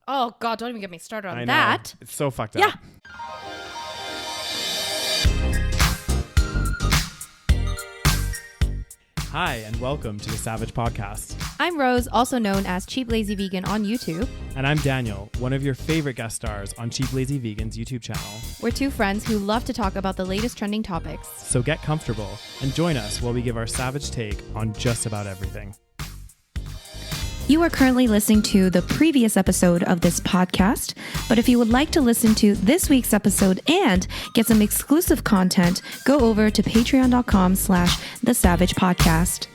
Oh, God, don't even get me started on I that. know. It's so fucked up. Yeah. Hi, and welcome to the SaVeg Podcast. I'm Rose, also known as Cheap Lazy Vegan on YouTube. And I'm Daniel, one of your favorite guest stars on Cheap Lazy Vegan's YouTube channel. We're two friends who love to talk about the latest trending topics. So get comfortable and join us while we give our SaVeg take on just about everything. You are currently listening to the previous episode of this podcast, but if you would like to listen to this week's episode and get some exclusive content, go over to patreon.com/thesavagepodcast.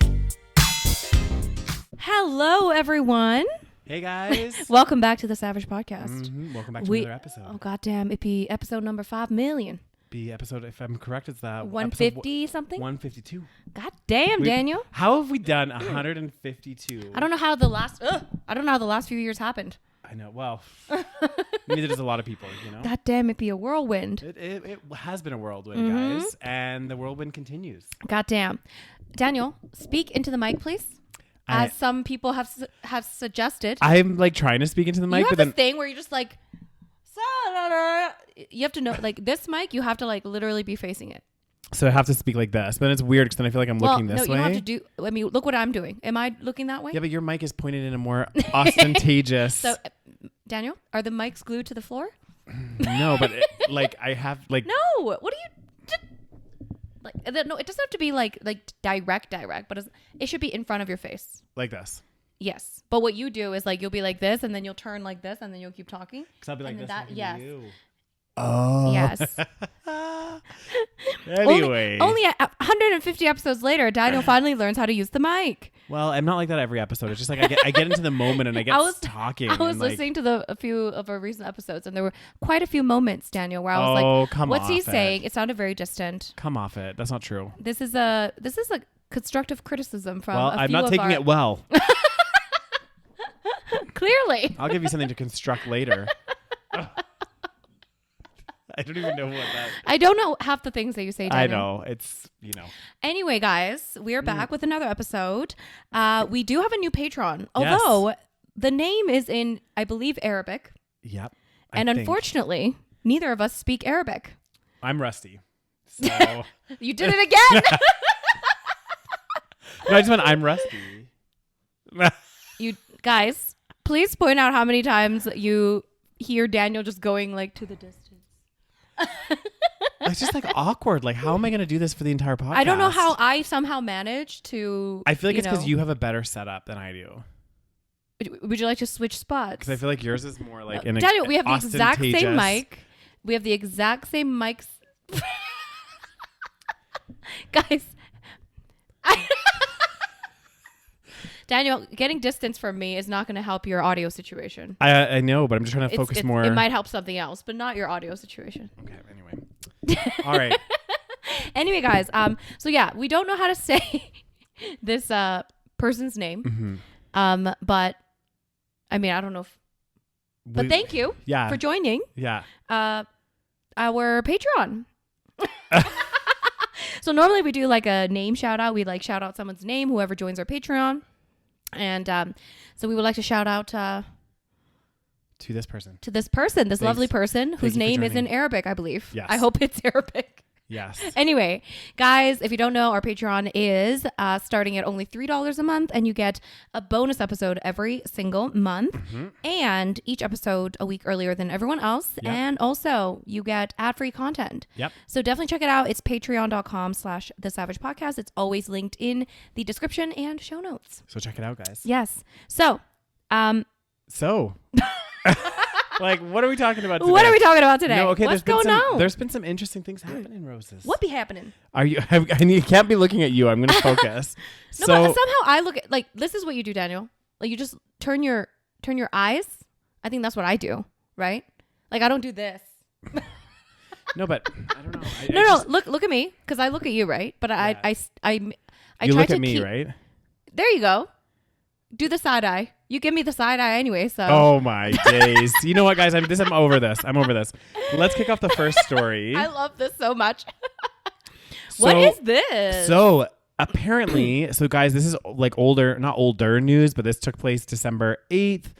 Hello, everyone. Hey, guys. Welcome back to the SaVeg Podcast. Welcome back to another episode. Oh, goddamn. It be episode number 5 million. Be episode, if I'm correct, it's that 150 something? 152. God damn, Daniel. How have we done 152? I don't know how the last few years happened. I know. Well, neither does a lot of people, you know? God damn, it be a whirlwind. It has been a whirlwind, guys, and the whirlwind continues. God damn. Daniel, speak into the mic, please. As some people have suggested. I'm like trying to speak into the mic, you have but then this thing where you're just like, you have to know, like this mic, you have to like literally be facing it. So I have to speak like this, but then it's weird because then I feel like I'm looking this way. No, you don't have to do. I mean, look what I'm doing. Am I looking that way? Yeah, but your mic is pointed in a more ostentatious. So, Daniel, are the mics glued to the floor? No, but like I have like. No, what are you? Like no, it doesn't have to be like direct, but it should be in front of your face. Like this. Yes, but what you do is like you'll be like this, and then you'll turn like this, and then you'll keep talking. Because I'll be like this. Yes. You. Oh. Yes. Anyway. Only 150 episodes later, Daniel finally learns how to use the mic. Well, I'm not like that every episode. It's just like I get into the moment and I get talking. I was listening to a few of our recent episodes, and there were quite a few moments, Daniel, where I was like, "What's he saying?" It sounded very distant. Come off it. That's not true. This is a constructive criticism from. Well, I'm not taking it well. Clearly. I'll give you something to construct later. I don't even know what that. I don't know half the things that you say, Daniel. I know. It's, you know. Anyway, guys, we're back with another episode. We do have a new patron, although the name is in, I believe, Arabic. Yep. And unfortunately, neither of us speak Arabic. I'm rusty. So you did it again. No, I just went, I'm rusty. You guys, please point out how many times you hear Daniel just going like to the distance. It's just like awkward. Like, how am I going to do this for the entire podcast? I don't know how I somehow managed to. I feel like it's because you have a better setup than I do. Would you like to switch spots? Because I feel like yours is more like Daniel, we have the exact same mic. We have the exact same mics. Guys. Daniel, getting distance from me is not going to help your audio situation. I know, but I'm just trying to focus more. It might help something else, but not your audio situation. Okay, anyway. All right. Anyway, guys, so yeah, we don't know how to say this person's name. Mm-hmm. But I mean, I don't know but thank you for joining. Yeah. Our Patreon. So normally we do like a name shout out. We like shout out someone's name, whoever joins our Patreon. And so we would like to shout out to this person, this lovely person whose name is in Arabic, I believe. Yes. I hope it's Arabic. Yes. Anyway, guys, if you don't know, our Patreon is starting at only $3 a month, and you get a bonus episode every single month, and each episode a week earlier than everyone else. Yep. And also you get ad-free content. Yep. So definitely check it out. It's patreon.com/thesavagepodcast. It's always linked in the description and show notes. So check it out, guys. Yes. So, like, what are we talking about today? What are we talking about today? No, okay, what's going on? There's been some interesting things happening, Roses. What be happening? You can't be looking at you. I'm going to focus. No, but somehow I look at, like, this is what you do, Daniel. Like, you just turn your eyes. I think that's what I do, right? Like, I don't do this. No, but I don't know. No. Look at me, because I look at you, right? But yeah. I you try look to at me, right? There you go. Do the side eye. You give me the side eye anyway, so. Oh my days. You know what, guys? I'm over this. Let's kick off the first story. I love this so much. What is this? So apparently, guys, this is like not older news, but this took place December 8th.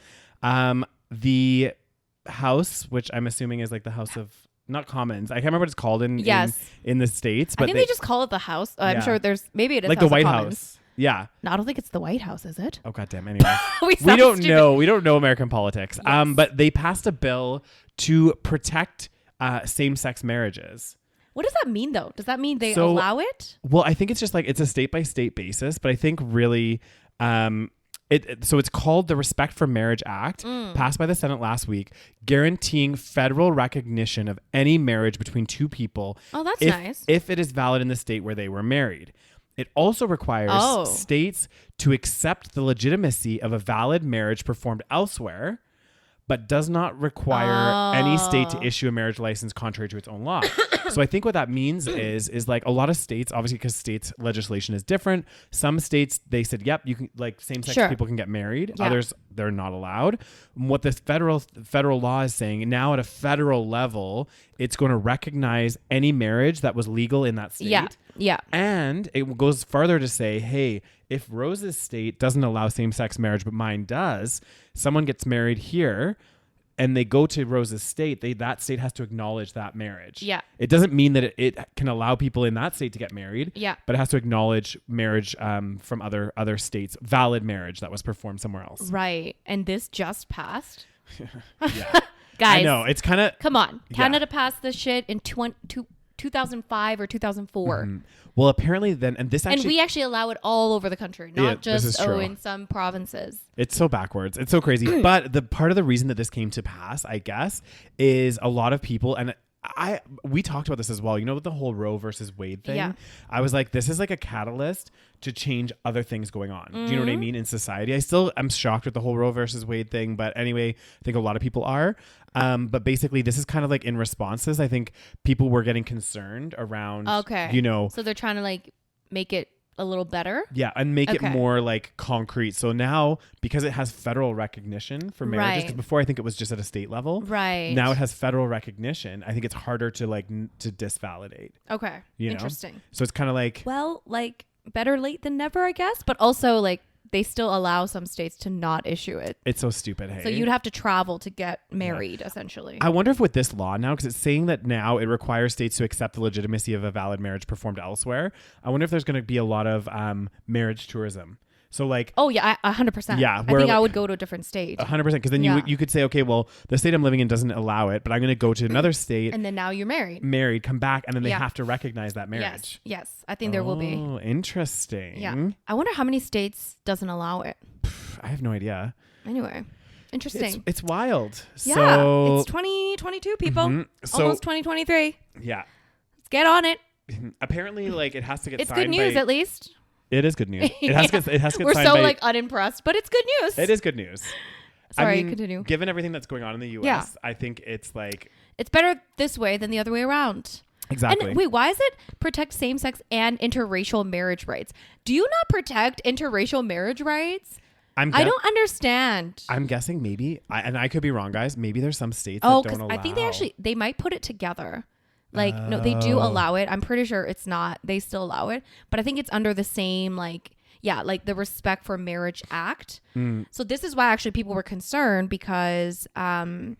the House, which I'm assuming is like the House of not Commons. I can't remember what it's called in the States, but I think they just call it the House. I'm sure there's maybe it is like House the White of Commons. House. Yeah. No, I don't think it's the White House, is it? Oh goddamn. Anyway, we don't stupid. know. We don't know American politics. Yes. But they passed a bill to protect same-sex marriages. What does that mean, though? Does that mean they So- allow it? Well, I think it's just like it's a state-by-state basis, but I think really so it's called the Respect for Marriage Act, passed by the Senate last week, guaranteeing federal recognition of any marriage between two people. Oh, that's nice. If it is valid in the state where they were married. It also requires states to accept the legitimacy of a valid marriage performed elsewhere, but does not require any state to issue a marriage license contrary to its own law. So I think what that means is like a lot of states, obviously because states' legislation is different. Some states, they said, yep, you can, like same-sex people can get married. Yeah. Others, they're not allowed. What the federal law is saying now at a federal level, it's going to recognize any marriage that was legal in that state. Yeah. And it goes further to say, hey, if Rose's state doesn't allow same-sex marriage, but mine does, someone gets married here and they go to Rose's state, that state has to acknowledge that marriage. Yeah. It doesn't mean that it can allow people in that state to get married. Yeah. But it has to acknowledge marriage from other states, valid marriage that was performed somewhere else. Right. And this just passed. Yeah. Guys. I know. It's kind of... Come on. Canada passed this shit in 2005 or 2004. Mm-hmm. Well, apparently then, and this actually... And we actually allow it all over the country, not this is just true. in some provinces. It's so backwards. It's so crazy. But the part of the reason that this came to pass, I guess, is a lot of people, and we talked about this as well. You know, with the whole Roe versus Wade thing. Yeah. I was like, this is like a catalyst to change other things going on. Do you know what I mean? In society, I'm shocked with the whole Roe versus Wade thing. But anyway, I think a lot of people are. But basically, this is kind of like in responses. I think people were getting concerned around. Okay. You know. So they're trying to like make it a little better. Yeah, and make it more like concrete. So now, because it has federal recognition for marriages, because before I think it was just at a state level. Right. Now it has federal recognition. I think it's harder to like to disvalidate. Okay. You know? Interesting. So it's kind of like, Well, like better late than never, I guess. But also like they still allow some states to not issue it. it's so stupid. Hey. So you'd have to travel to get married, essentially. I wonder if with this law now, because it's saying that now it requires states to accept the legitimacy of a valid marriage performed elsewhere. I wonder if there's going to be a lot of marriage tourism. So like, Oh yeah, 100%. Yeah, I where, think I like, would go to a different state, 100%. Because then Yeah. you could say, okay, well, the state I'm living in doesn't allow it, but I'm going to go to another state, and then now you're married. married, come back, and then they Yeah. have to recognize that marriage. Yes. I think there will be. Oh, interesting. Yeah. I wonder how many states doesn't allow it. I have no idea. Anyway, interesting. It's wild. Yeah, So, it's 2022, people. Mhm. So- Almost 2023. yeah. Let's get on it. Apparently, like it has to get It's signed good news, by, at least. It is good news. It has to get We're signed so by, like unimpressed, but it's good news. it is good news. Sorry, continue. Given everything that's going on in the US, Yeah. I think it's like It's better this way than the other way around. exactly. And wait, why is it protect same-sex and interracial marriage rights? Do you not protect interracial marriage rights? I don't understand. I'm guessing maybe, and I could be wrong, guys. Maybe there's some states Oh, that don't because allow. I think they might put it together. Like, no, they do allow it. I'm pretty sure it's not. They still allow it. But I think it's under the same, like the Respect for Marriage Act. So this is why actually people were concerned because when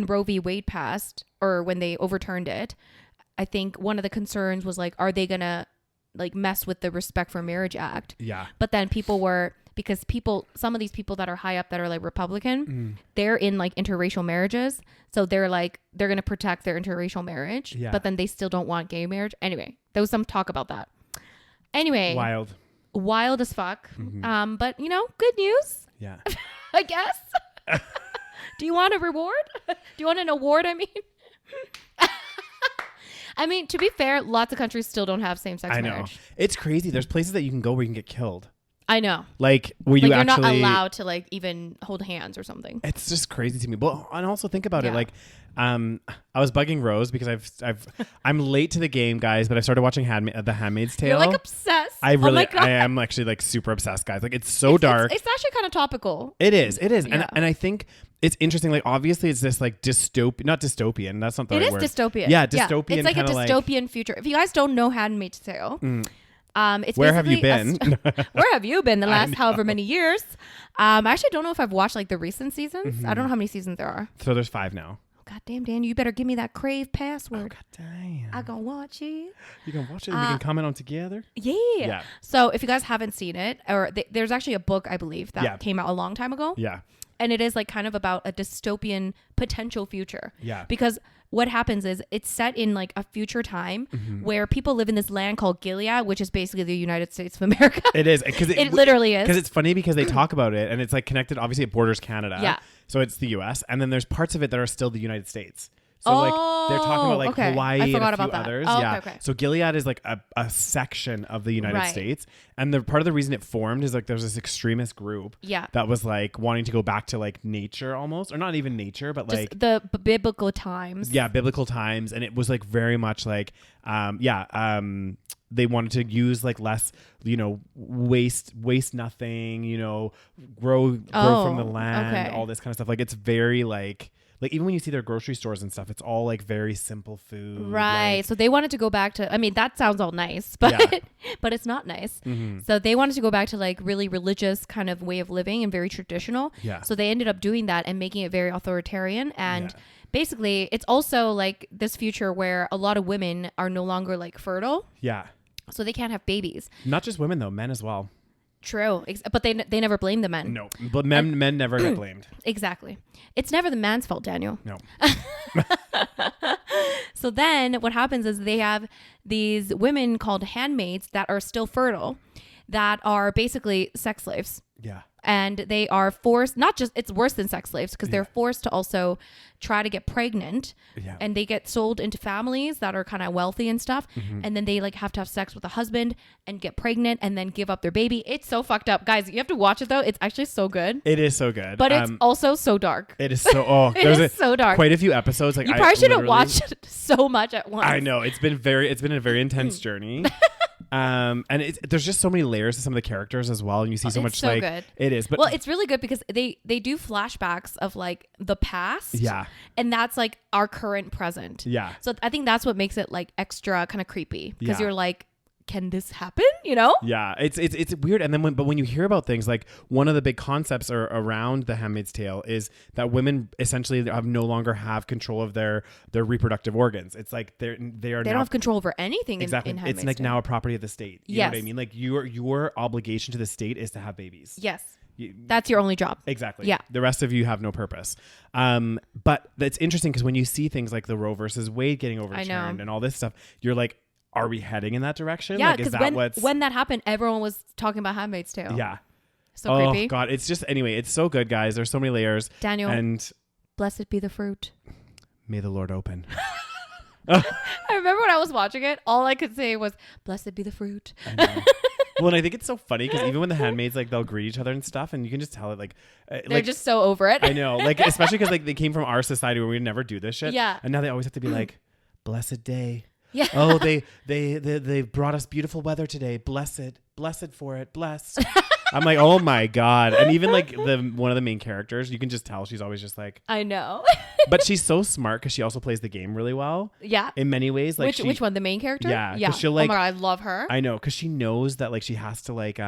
Roe v. Wade passed or when they overturned it, I think one of the concerns was like, are they going to like mess with the Respect for Marriage Act? Yeah. But then because some of these people that are high up that are like Republican, they're in like interracial marriages. So they're going to protect their interracial marriage, Yeah. but then they still don't want gay marriage. Anyway, there was some talk about that. Anyway, wild as fuck. But good news, Yeah. I guess. Do you want a reward? Do you want an award? I mean, to be fair, lots of countries still don't have same-sex I know. marriage. It's crazy. There's places that you can go where you can get killed. I know. Like where Like you you're actually not allowed to like even hold hands or something. It's just crazy to me. But and also think about it. Yeah. Like, I was bugging Rose because I'm late to the game, guys. But I started watching The Handmaid's Tale. You're like obsessed. I Oh my God. I am actually like super obsessed, guys. Like it's so dark. It's actually kind of topical. It is. Yeah. And I think it's interesting. Like obviously, it's this like not dystopian. That's not the It right is word. dystopian. Yeah, dystopian. It's like a kinda dystopian future. If you guys don't know Handmaid's Tale, It's Where have you basically been? where have you been the last however many years? I actually don't know if I've watched like the recent seasons. I don't know how many seasons there are. So there's 5 now. God damn, Dan, you better give me that Crave password. God damn. I gonna watch it. You can watch it and we can comment on together? Yeah. So if you guys haven't seen it, or there's actually a book, I believe, that came out a long time ago. Yeah. And it is like kind of about a dystopian potential future. Yeah. Because what happens is it's set in like a future time where people live in this land called Gilead, which is basically the United States of America. It is. Because it literally is. Because it's funny because they talk about it and it's like connected. Obviously, it borders Canada. Yeah. So it's the U.S. And then there's parts of it that are still the United States. So like they're talking about like Hawaii and a few others. Okay. So Gilead is like a section of the United States. And the part of the reason it formed is like there's this extremist group that was like wanting to go back to like nature almost, or not even nature, but just like the biblical times. Yeah, biblical times. And it was like very much like they wanted to use like less, waste nothing, grow from the land, all this kind of stuff. Like it's very like even when you see their grocery stores and stuff, it's all like very simple food. Right. Like, so they wanted to go back to, I mean, that sounds all nice, but but it's not nice. So they wanted to go back to like really religious kind of way of living and very traditional. Yeah. So they ended up doing that and making it very authoritarian. And basically it's also like this future where a lot of women are no longer like fertile. Yeah. So they can't have babies. Not just women though, men as well. True. But they never blame the men. No, but men never get blamed. Exactly. It's never the man's fault, Daniel. No. So then what happens is they have these women called handmaids that are still fertile, that are basically sex slaves. Yeah. And they are forced, it's worse than sex slaves because they're forced to also try to get pregnant. Yeah. And they get sold into families that are kind of wealthy and stuff. And then they like have to have sex with a husband and get pregnant and then give up their baby. It's so fucked up. Guys, you have to watch it though. It's actually so good. It is so good. But it's also so dark. It is so, There's so dark. Quite a few episodes. Like you probably shouldn't watch it so much at once. I know. It's been a very intense journey. And there's just so many layers to some of the characters as well, and you see so much so like good. It is, but well, it's really good because they do flashbacks of like the past, and that's like our current present, so I think that's what makes it like extra kind of creepy because you're like, can this happen? Yeah, it's weird. And then when you hear about things like one of the big concepts around The Handmaid's Tale is that women essentially no longer have control of their reproductive organs. It's like they don't have control over anything. Exactly. In Handmaid's it's like Tale. now a property of the state. You know what I mean? Like your obligation to the state is to have babies. Yes. That's your only job. Exactly. Yeah. The rest of you have no purpose. But it's interesting because when you see things like the Roe versus Wade getting overturned and all this stuff, you're like, are we heading in that direction? Yeah, because when that happened, everyone was talking about Handmaid's Tale. Yeah. So creepy. Oh God, it's just anyway. It's so good, guys. There's so many layers. Daniel, and blessed be the fruit. May the Lord open. I remember when I was watching it, all I could say was, "Blessed be the fruit." I know. Well, and I think it's so funny because even when the handmaids like they'll greet each other and stuff, and you can just tell it like they're just so over it. I know, like especially because like they came from our society where we never do this shit. Yeah. And now they always have to be like, "Blessed day." Yeah. Oh, they brought us beautiful weather today. Blessed for it. Blessed. I'm like, oh my God. And even like one of the main characters, you can just tell she's always just like, I know. But she's so smart because she also plays the game really well. Yeah. In many ways. Like which one? The main character? Yeah. Yeah. She'll like, oh my God, I love her. I know. Because she knows that like she has to like,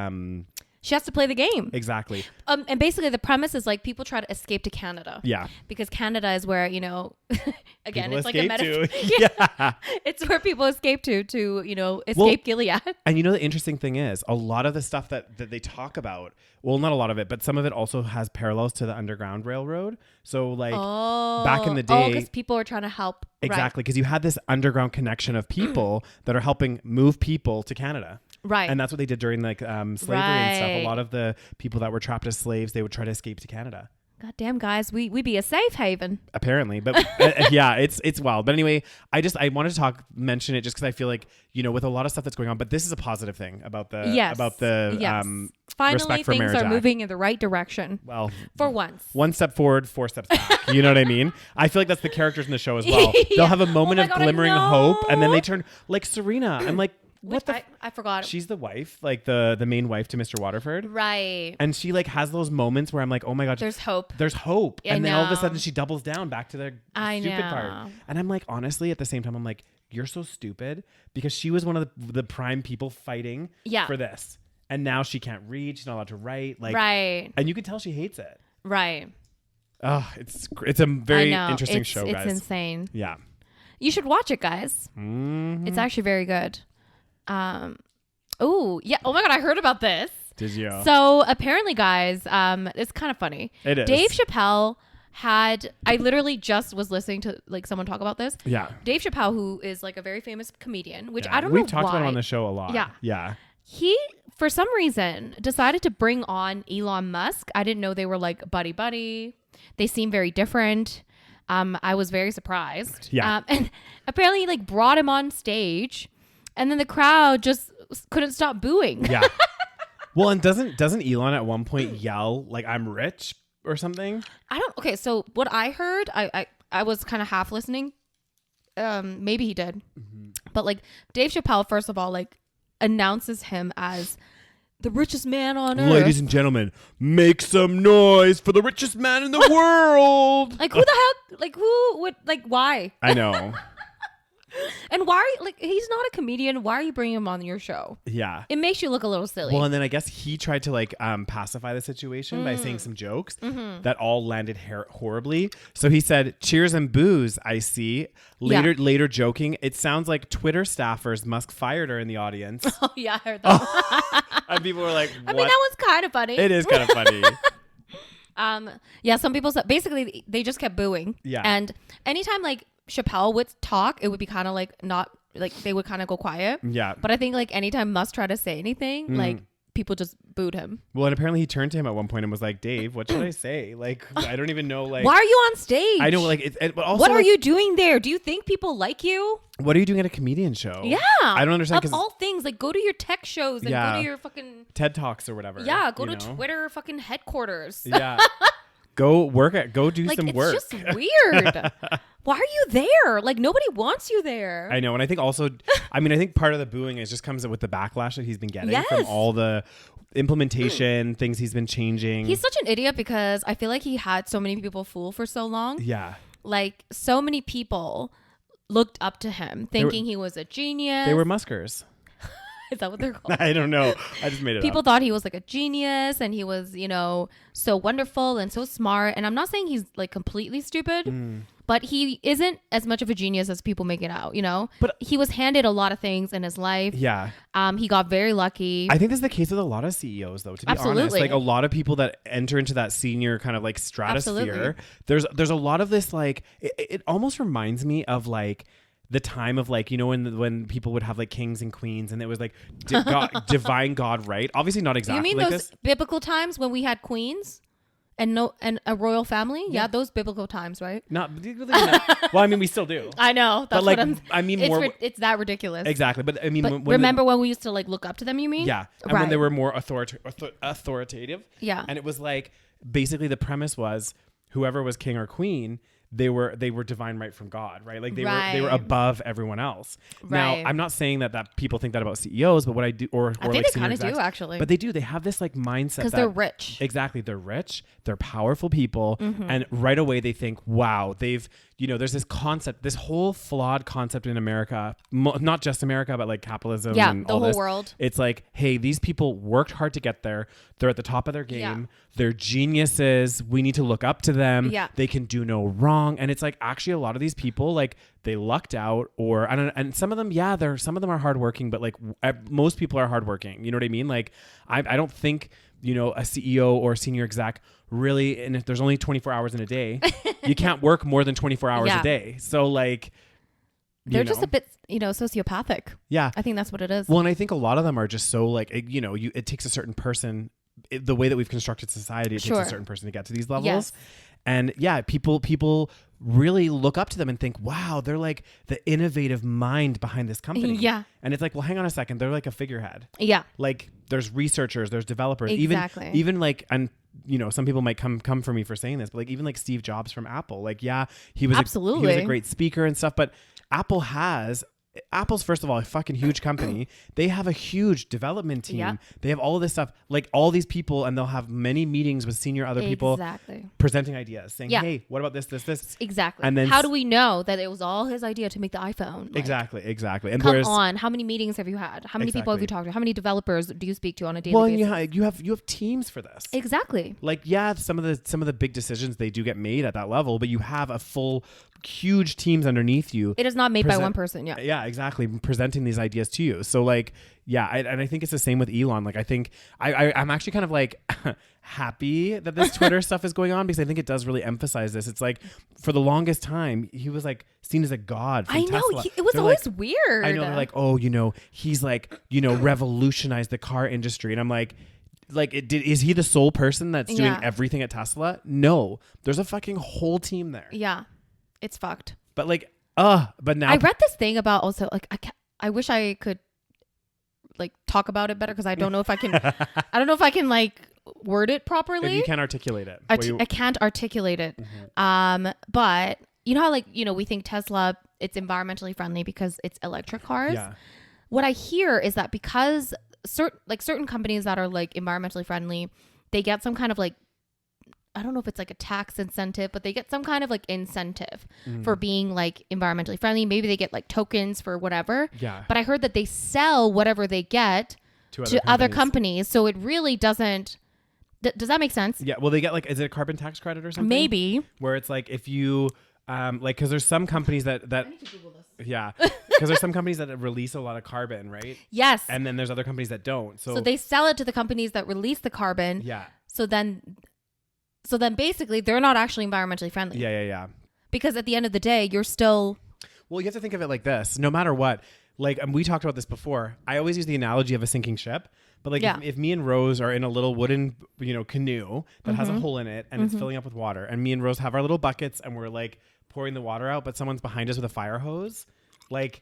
she has to play the game. Exactly. And basically the premise is like people try to escape to Canada. Yeah. Because Canada is where, again, people it's like a metaphor. Yeah. It's where people escape to escape Gilead. And the interesting thing is a lot of the stuff that they talk about, well, not a lot of it, but some of it also has parallels to the Underground Railroad. So like back in the day. because people are trying to help. Exactly. Because you had this underground connection of people that are helping move people to Canada. Right. And that's what they did during like slavery and stuff. A lot of the people that were trapped as slaves, they would try to escape to Canada. God damn, guys, we be a safe haven. Apparently. But yeah, it's wild. But anyway, I wanted to mention it just because I feel like, with a lot of stuff that's going on, but this is a positive thing about the finally Respect for things Marriage are Act. moving in the right direction. Well, for once. 1 step forward, 4 steps back. You know what I mean? I feel like that's the characters in the show as well. Yeah. They'll have a moment Oh of my God, glimmering I know. hope, and then they turn like Serena. I'm like, I forgot. She's the wife, like the main wife to Mr. Waterford. Right. And she like has those moments where I'm like, oh my God. There's hope. There's hope. I and then all of a know. sudden she doubles down back to the stupid part. And I'm like, honestly, at the same time, I'm like, you're so stupid, because she was one of the prime people fighting for this. And now she can't read. She's not allowed to write. Like, right. And you can tell she hates it. Right. Oh, it's a very interesting show, guys. It's insane. Yeah. You should watch it, guys. Mm-hmm. It's actually very good. Oh, yeah. Oh my God. I heard about this. Did you? So apparently, guys, it's kind of funny. It is. Dave Chappelle I literally just was listening to like someone talk about this. Yeah. Dave Chappelle, who is like a very famous comedian, which I don't know why. We've talked about him on the show a lot. Yeah. Yeah. He, for some reason, decided to bring on Elon Musk. I didn't know they were like buddy. They seem very different. I was very surprised. Yeah. And apparently he like brought him on stage, and then the crowd just couldn't stop booing. Yeah. Well, and doesn't Elon at one point yell like, "I'm rich" or something? Okay, so what I heard, I was kind of half listening. Maybe he did. Mm-hmm. But like Dave Chappelle, first of all, like announces him as the richest man on earth. Ladies and gentlemen, make some noise for the richest man in the world. Like, who the heck? Like, who would, like, why? I know. And why, like, he's not a comedian. Why are you bringing him on your show? Yeah. It makes you look a little silly. Well, and then I guess he tried to like pacify the situation by saying some jokes that all landed horribly. So he said, "Cheers and booze, I see." Later joking, "It sounds like Twitter staffers Musk fired her in the audience." Oh, yeah, I heard that. And people were like, what? I mean, that was kind of funny. It is kind of funny. Yeah, some people said, basically, they just kept booing. Yeah. And anytime, like, Chappelle would talk, it would be kind of like not like they would kind of go quiet. Yeah. But I think like anytime Musk tried to say anything, like people just booed him. Well, and apparently he turned to him at one point and was like, "Dave, what should I say? Like, I don't even know. Like, why are you on stage? I know, like, but also, what are you doing there? Do you think people like you? What are you doing at a comedian show? Yeah, I don't understand. Of all things, like go to your tech shows and go to your fucking TED Talks or whatever. Yeah, go to Twitter fucking headquarters. Yeah. Go do like, some work. It's just weird. Why are you there? Like, nobody wants you there. I know. And I think also, I think part of the booing is just comes with the backlash that he's been getting from all the implementation things he's been changing. He's such an idiot because I feel like he had so many people fooled for so long. Yeah. Like, so many people looked up to him thinking he was a genius. They were Muskers. Is that what they're called? I don't know. I just made it People up. thought he was like a genius and he was, so wonderful and so smart. And I'm not saying he's like completely stupid, but he isn't as much of a genius as people make it out, But he was handed a lot of things in his life. Yeah. He got very lucky. I think this is the case with a lot of CEOs, though, to be honest. Like a lot of people that enter into that senior kind of like stratosphere, there's a lot of this like, it almost reminds me of like, the time of like, when people would have like kings and queens and it was like divine God, right? Obviously not exactly You mean like those this. biblical times when we had queens and a royal family? Yeah, those biblical times, right? Not well, we still do. I know. That's but like, what it's that ridiculous. Exactly. But remember when we used to like look up to them, you mean? Yeah. And when they were more authoritative. Yeah. And it was like, basically the premise was whoever was king or queen, they were divine right from God, right? Like they were above everyone else. Right. Now, I'm not saying that people think that about CEOs, but what I do, or I think like they kind of do actually. But they do. They have this like mindset because they're rich. Exactly, they're rich. They're powerful people, and right away they think, wow, they've there's this concept, this whole flawed concept in America, not just America, but like capitalism. Yeah, and the all whole this. world. It's like, hey, these people worked hard to get there. They're at the top of their game. Yeah. They're geniuses. We need to look up to them. Yeah. They can do no wrong. And it's like, actually, a lot of these people, like, they lucked out, or I don't know, and some of them, some of them are hardworking, but like most people are hardworking. You know what I mean? Like, I don't think a CEO or senior exec really, and if there's only 24 hours in a day, you can't work more than 24 hours a day. So like, they're just a bit, sociopathic. Yeah. I think that's what it is. Well, and I think a lot of them are just so like, it takes a certain person, the way that we've constructed society, it takes a certain person to get to these levels. Yes. And yeah, people really look up to them and think, wow, they're like the innovative mind behind this company. Yeah. And it's like, well, hang on a second. They're like a figurehead. Yeah. Like there's researchers, there's developers, exactly. even like, and some people might come for me for saying this, but like even like Steve Jobs from Apple, like, yeah, he was a great speaker and stuff, but Apple has Apple's, first of all, a fucking huge company. They have a huge development team. Yep. They have all of this stuff, like all these people, and they'll have many meetings with senior other people presenting ideas, saying, hey, what about this? Exactly. And then how do we know that it was all his idea to make the iPhone? Like, exactly. And come on, how many meetings have you had? How many people have you talked to? How many developers do you speak to on a daily basis? Well, you have teams for this. Exactly. Like, yeah, some of the big decisions, they do get made at that level, but you have a full huge teams underneath you. It is not made by one person. Yeah, exactly. Presenting these ideas to you. So like, yeah, and I think it's the same with Elon. Like, I think I'm actually kind of like happy that this Twitter stuff is going on, because I think it does really emphasize this. It's like, for the longest time, he was like seen as a god from Tesla. I know. It was always weird. I know. They're like, oh, he's like, revolutionized the car industry. And I'm like, is he the sole person that's doing everything at Tesla? No, there's a fucking whole team there. Yeah. It's fucked. But like, but now I read this thing about also like, I wish I could like talk about it better, because I don't know if I can. I don't know if I can like word it properly. If you can't articulate it. I can't articulate it. Mm-hmm. But you know how like, we think Tesla, it's environmentally friendly because it's electric cars. Yeah. What I hear is that because certain companies that are like environmentally friendly, they get some kind of like, I don't know if it's like a tax incentive, but they get some kind of like incentive for being like environmentally friendly. Maybe they get like tokens for whatever. Yeah. But I heard that they sell whatever they get to other companies. So it really doesn't. Does that make sense? Yeah. Well, they get like, is it a carbon tax credit or something? Maybe. Where it's like, if you, like, because there's some companies that I need to Google this. Yeah. Because there's some companies that release a lot of carbon, right? Yes. And then there's other companies that don't. So they sell it to the companies that release the carbon. Yeah. So then basically they're not actually environmentally friendly. Yeah. Because at the end of the day, you're still... Well, you have to think of it like this. No matter what, like, we talked about this before. I always use the analogy of a sinking ship. But like, if me and Rose are in a little wooden, canoe that has a hole in it and it's filling up with water, and me and Rose have our little buckets and we're like pouring the water out, but someone's behind us with a fire hose, like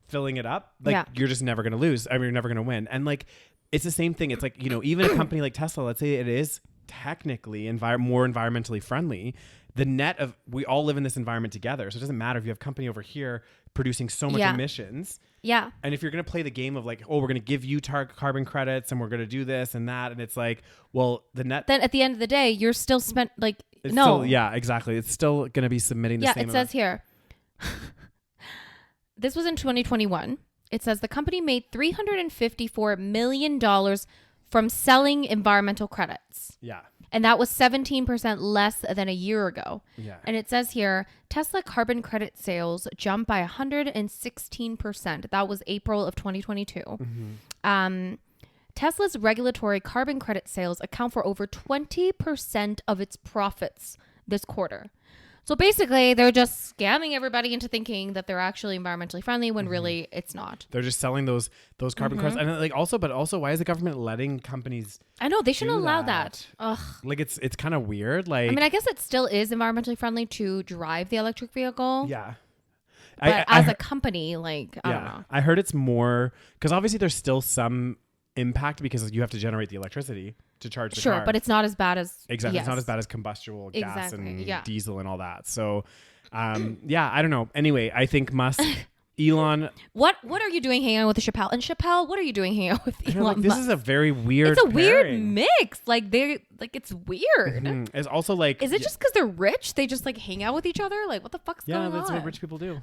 filling it up, like you're just never going to lose. I mean, you're never going to win. And like, it's the same thing. It's like, even a company like Tesla, let's say it is technically more environmentally friendly, the net of, we all live in this environment together. So it doesn't matter if you have a company over here producing so much emissions. Yeah. And if you're going to play the game of like, oh, we're going to give you carbon credits and we're going to do this and that. And it's like, well, the net. Then at the end of the day, you're still spent like, yeah, exactly. It's still going to be submitting the same amount. Yeah, it says here. This was in 2021. It says the company made $354 million from selling environmental credits. Yeah. And that was 17% less than a year ago. Yeah. And it says here, Tesla carbon credit sales jumped by 116%. That was April of 2022. Tesla's regulatory carbon credit sales account for over 20% of its profits this quarter. So basically, they're just scamming everybody into thinking that they're actually environmentally friendly when really it's not. They're just selling those carbon credits, and like also, why is the government letting companies? I know they shouldn't allow that. Ugh. Like it's kind of weird. Like, I mean, I guess it still is environmentally friendly to drive the electric vehicle. Yeah. But as a company, like I don't know. I heard it's more because obviously there's still some impact because you have to generate the electricity to charge the car. Sure, but it's not as bad as exactly. Yes. It's not as bad as combustible gas and diesel and all that. So, I don't know. Anyway, I think Musk, Elon. What are you doing hanging out with the Chappelle? And Chappelle, what are you doing hanging out with Elon Musk? This is a very weird. It's a pairing. weird mix. Like it's weird. It's also like. Is it just because they're rich? They just like hang out with each other? Like what the fuck's going on? Yeah, that's what rich people do.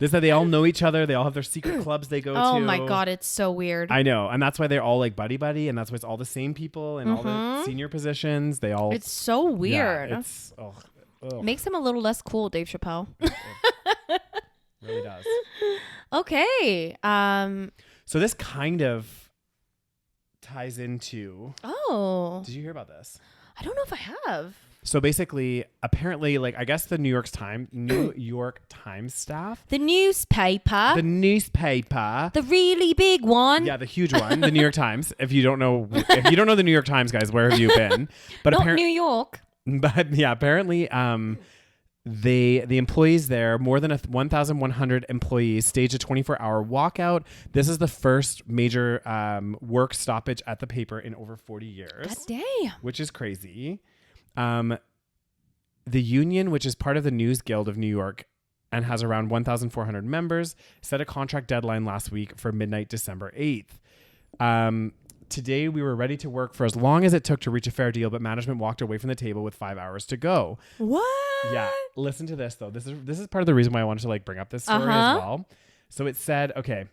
This that they all know each other. They all have their secret clubs they go to. Oh my God, it's so weird. I know. And that's why they're all like buddy, and that's why it's all the same people in all the senior positions. They all. It's so weird. Yeah, it's makes him a little less cool, Dave Chappelle. Really does. Okay. So this kind of ties into. Oh. Did you hear about this? I don't know if I have. So basically, apparently, like I guess the New York Times staff, the newspaper, the really big one, the huge one, the New York Times. If you don't know the New York Times, guys, where have you been? But not New York. But yeah, apparently, the employees there, more than 1,100 employees, staged a 24-hour walkout. This is the first major work stoppage at the paper in over 40 years. God damn, which is crazy. The union, which is part of the News Guild of New York, and has around 1,400 members, set a contract deadline last week for midnight December 8th. Today, we were ready to work for as long as it took to reach a fair deal, but management walked away from the table with 5 hours to go. What? Yeah. Listen to this, though. This is part of the reason why I wanted to like bring up this story as well. So it said, okay.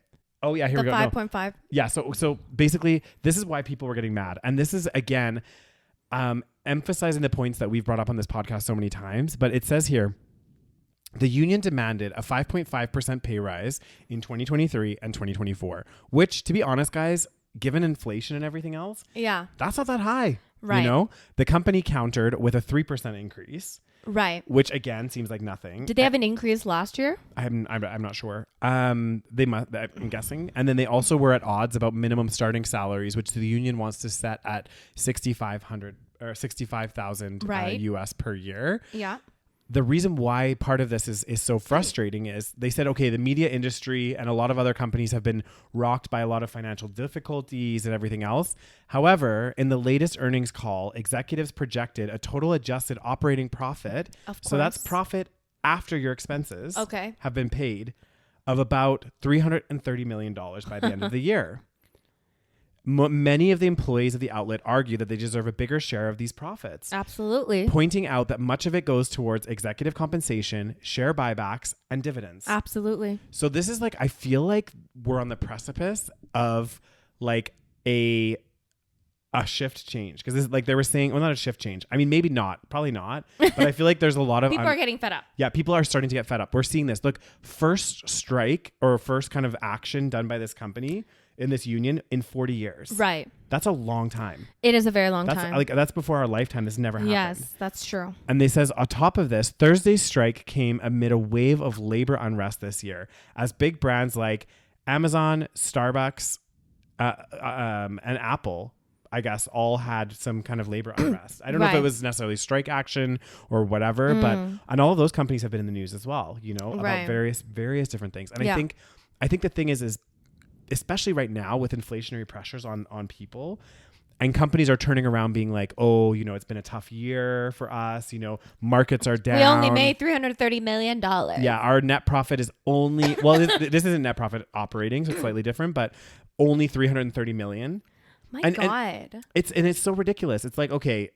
Oh, yeah, here we go. 5.5. Yeah. So basically, this is why people were getting mad. And this is, again, emphasizing the points that we've brought up on this podcast so many times. But it says here, the union demanded a 5.5% pay rise in 2023 and 2024, which, to be honest, guys, given inflation and everything else, that's not that high. Right. You know, the company countered with a 3% increase. Right. Which again seems like nothing. Did they have an increase last year? I'm not sure. They must. I'm guessing. And then they also were at odds about minimum starting salaries, which the union wants to set at $6,500 or $65,000 US per year. Yeah. The reason why part of this is so frustrating is they said, okay, the media industry and a lot of other companies have been rocked by a lot of financial difficulties and everything else. However, in the latest earnings call, executives projected a total adjusted operating profit. Of course. So that's profit after your expenses have been paid of about $330 million by the end of the year. Many of the employees of the outlet argue that they deserve a bigger share of these profits. Absolutely. Pointing out that much of it goes towards executive compensation, share buybacks, and dividends. Absolutely. So this is like, I feel like we're on the precipice of like a shift change. Because this is like they were saying, well, not a shift change. I mean, maybe not, probably not. But I feel like there's a lot of... people are getting fed up. Yeah, people are starting to get fed up. We're seeing this. Look, first strike or first kind of action done by this company in this union in 40 years. Right. That's a long time. It is a very long time. Like that's before our lifetime. This never happened. Yes, that's true. And they says on top of this, Thursday's strike came amid a wave of labor unrest this year as big brands like Amazon, Starbucks, and Apple, I guess, all had some kind of labor unrest. I don't know if it was necessarily strike action or whatever, but and all of those companies have been in the news as well, you know, about various different things. And I think the thing is especially right now with inflationary pressures on people, and companies are turning around being like, oh, you know, it's been a tough year for us. You know, markets are down. We only made $330 million. Yeah, our net profit is only, well, this isn't net profit operating, so it's slightly different, but only $330 million. My God. And it's so ridiculous. It's like, okay,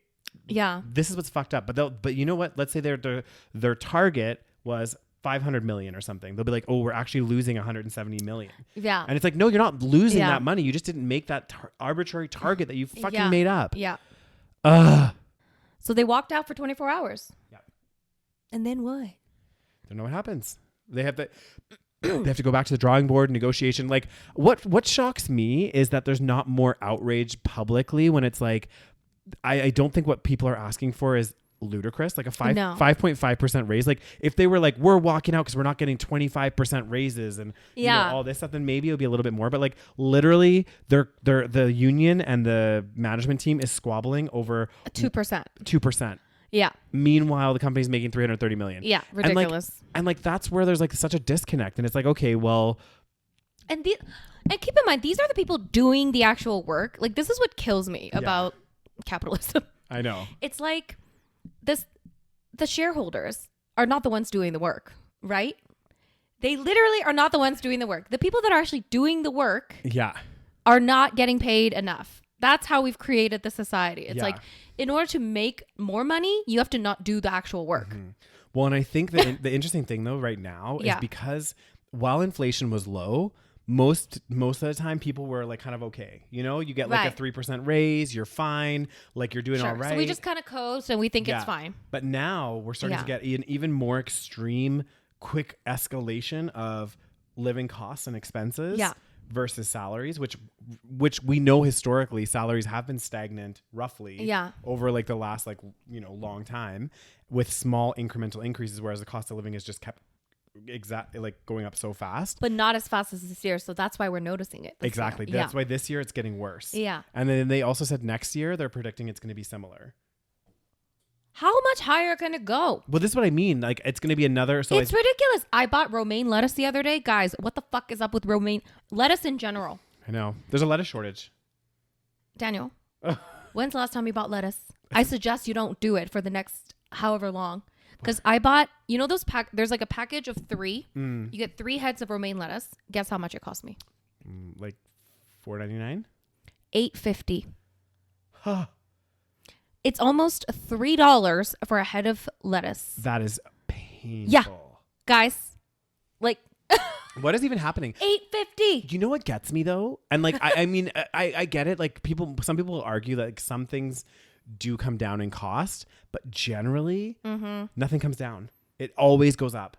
yeah, this is what's fucked up. But you know what? Let's say their target was 500 million or something. They'll be like, oh, we're actually losing 170 million. Yeah. And it's like, no, you're not losing that money. You just didn't make that arbitrary target that you fucking made up. Yeah. So they walked out for 24 hours. Yeah. And then what? Don't know what happens. They have to go back to the drawing board, negotiation. Like what shocks me is that there's not more outrage publicly when it's like, I don't think what people are asking for is ludicrous, like a 5.5% raise. Like if they were like, we're walking out because we're not getting 25% raises and you know, all this stuff, then maybe it'll be a little bit more. But like literally the union and the management team is squabbling over 2%. Yeah. Meanwhile, the company's making 330 million. Yeah. Ridiculous. And like that's where there's like such a disconnect. And it's like, okay, well. And keep in mind, these are the people doing the actual work. Like this is what kills me about capitalism. I know. It's like the shareholders are not the ones doing the work, right? They literally are not the ones doing the work. The people that are actually doing the work are not getting paid enough. That's how we've created the society. It's like, in order to make more money, you have to not do the actual work. Mm-hmm. Well, and I think that the interesting thing though right now is because while inflation was low, most of the time people were like kind of okay. You know, you get like a 3% raise, you're fine, like you're doing all right. So we just kind of coast and we think it's fine. But now we're starting to get an even more extreme, quick escalation of living costs and expenses versus salaries, which we know historically salaries have been stagnant roughly over like the last like, you know, long time with small incremental increases, whereas the cost of living has just kept like going up so fast, but not as fast as this year. So that's why we're noticing it. Exactly. That's why this year it's getting worse. Yeah. And then they also said next year they're predicting it's going to be similar. How much higher can it go? Well, this is what I mean. Like it's going to be another. So it's ridiculous. I bought romaine lettuce the other day. Guys, what the fuck is up with romaine lettuce in general? I know. There's a lettuce shortage. Daniel, when's the last time you bought lettuce? I suggest you don't do it for the next however long. Because I bought, you know, there's like a package of 3. You get 3 heads of romaine lettuce. Guess how much it cost me? Like $4.99? $8.50. Huh. It's almost $3 for a head of lettuce. That is painful. Yeah. Guys, like what is even happening? $8.50. You know what gets me though? And like I mean I get it. Like some people will argue that like some things do come down in cost, but generally nothing comes down. It always goes up.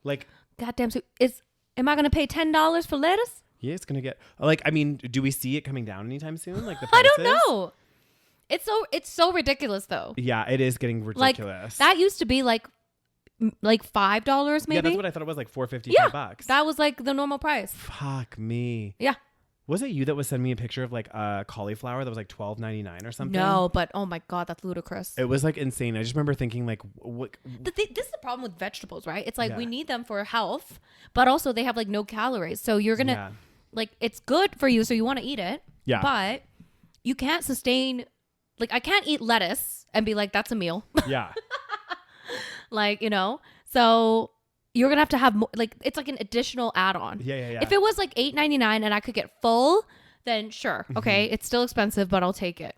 Like goddamn, so am I gonna pay $10 for lettuce? Yeah, it's gonna get like, I mean, do we see it coming down anytime soon? Like the prices? I don't know. It's so ridiculous though. Yeah, it is getting ridiculous. Like that used to be like $5 maybe. Yeah, that's what I thought it was, like $4.50 yeah, $5. That was like the normal price. Fuck me. Yeah. Was it you that was sending me a picture of like a cauliflower that was like $12.99 or something? No, but oh my God, that's ludicrous. It was like insane. I just remember thinking like, what? This is the problem with vegetables, right? It's like we need them for health, but also they have like no calories. So you're going to like, it's good for you. So you want to eat it. Yeah. But you can't sustain, like I can't eat lettuce and be like, that's a meal. Yeah. Like, you know, so you're going to have more, like, it's like an additional add-on. Yeah. If it was like $8.99 and I could get full, then sure. Okay. It's still expensive, but I'll take it.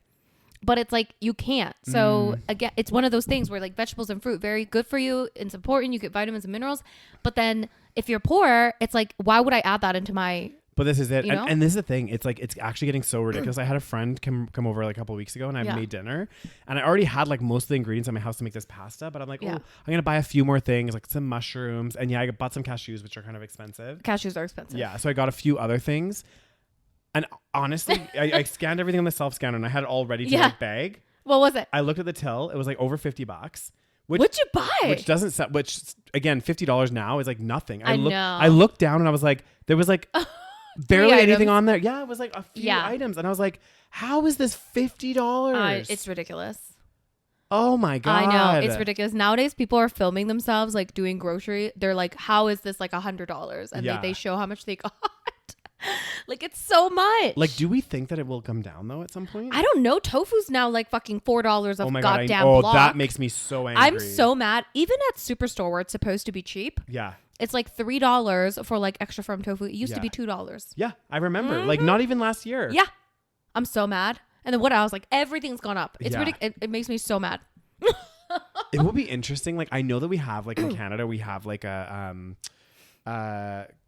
But it's like, you can't. So again, it's one of those things where like vegetables and fruit, very good for you. It's important. You get vitamins and minerals. But then if you're poor, it's like, why would I add that into my... But this is it. You know? And this is the thing. It's like, it's actually getting so ridiculous. I had a friend come over like a couple of weeks ago and I made dinner and I already had like most of the ingredients in my house to make this pasta, but I'm like, I'm going to buy a few more things, like some mushrooms. And I bought some cashews, which are kind of expensive. Cashews are expensive. Yeah. So I got a few other things. And honestly, I scanned everything on the self-scanner and I had it all ready to like bag. What was it? I looked at the till. It was like over $50. What'd you buy? Which doesn't set, which again, $50 now is like nothing. I know. I looked down and I was like, there was like... barely anything on there. Yeah, it was like a few items. And I was like, how is this $50? It's ridiculous. Oh my God. I know. It's ridiculous. Nowadays, people are filming themselves like doing grocery. They're like, how is this like $100? And they show how much they got. Like, it's so much. Like, do we think that it will come down though at some point? I don't know. Tofu's now like fucking $4 of goddamn block. That makes me so angry. I'm so mad. Even at Superstore where it's supposed to be cheap. Yeah. It's like $3 for like extra firm tofu. It used to be $2. Yeah, I remember. Like not even last year. Yeah. I'm so mad. And then what else? Like everything's gone up. It's ridiculous. It makes me so mad. It will be interesting. Like I know that we have like in Canada, we have like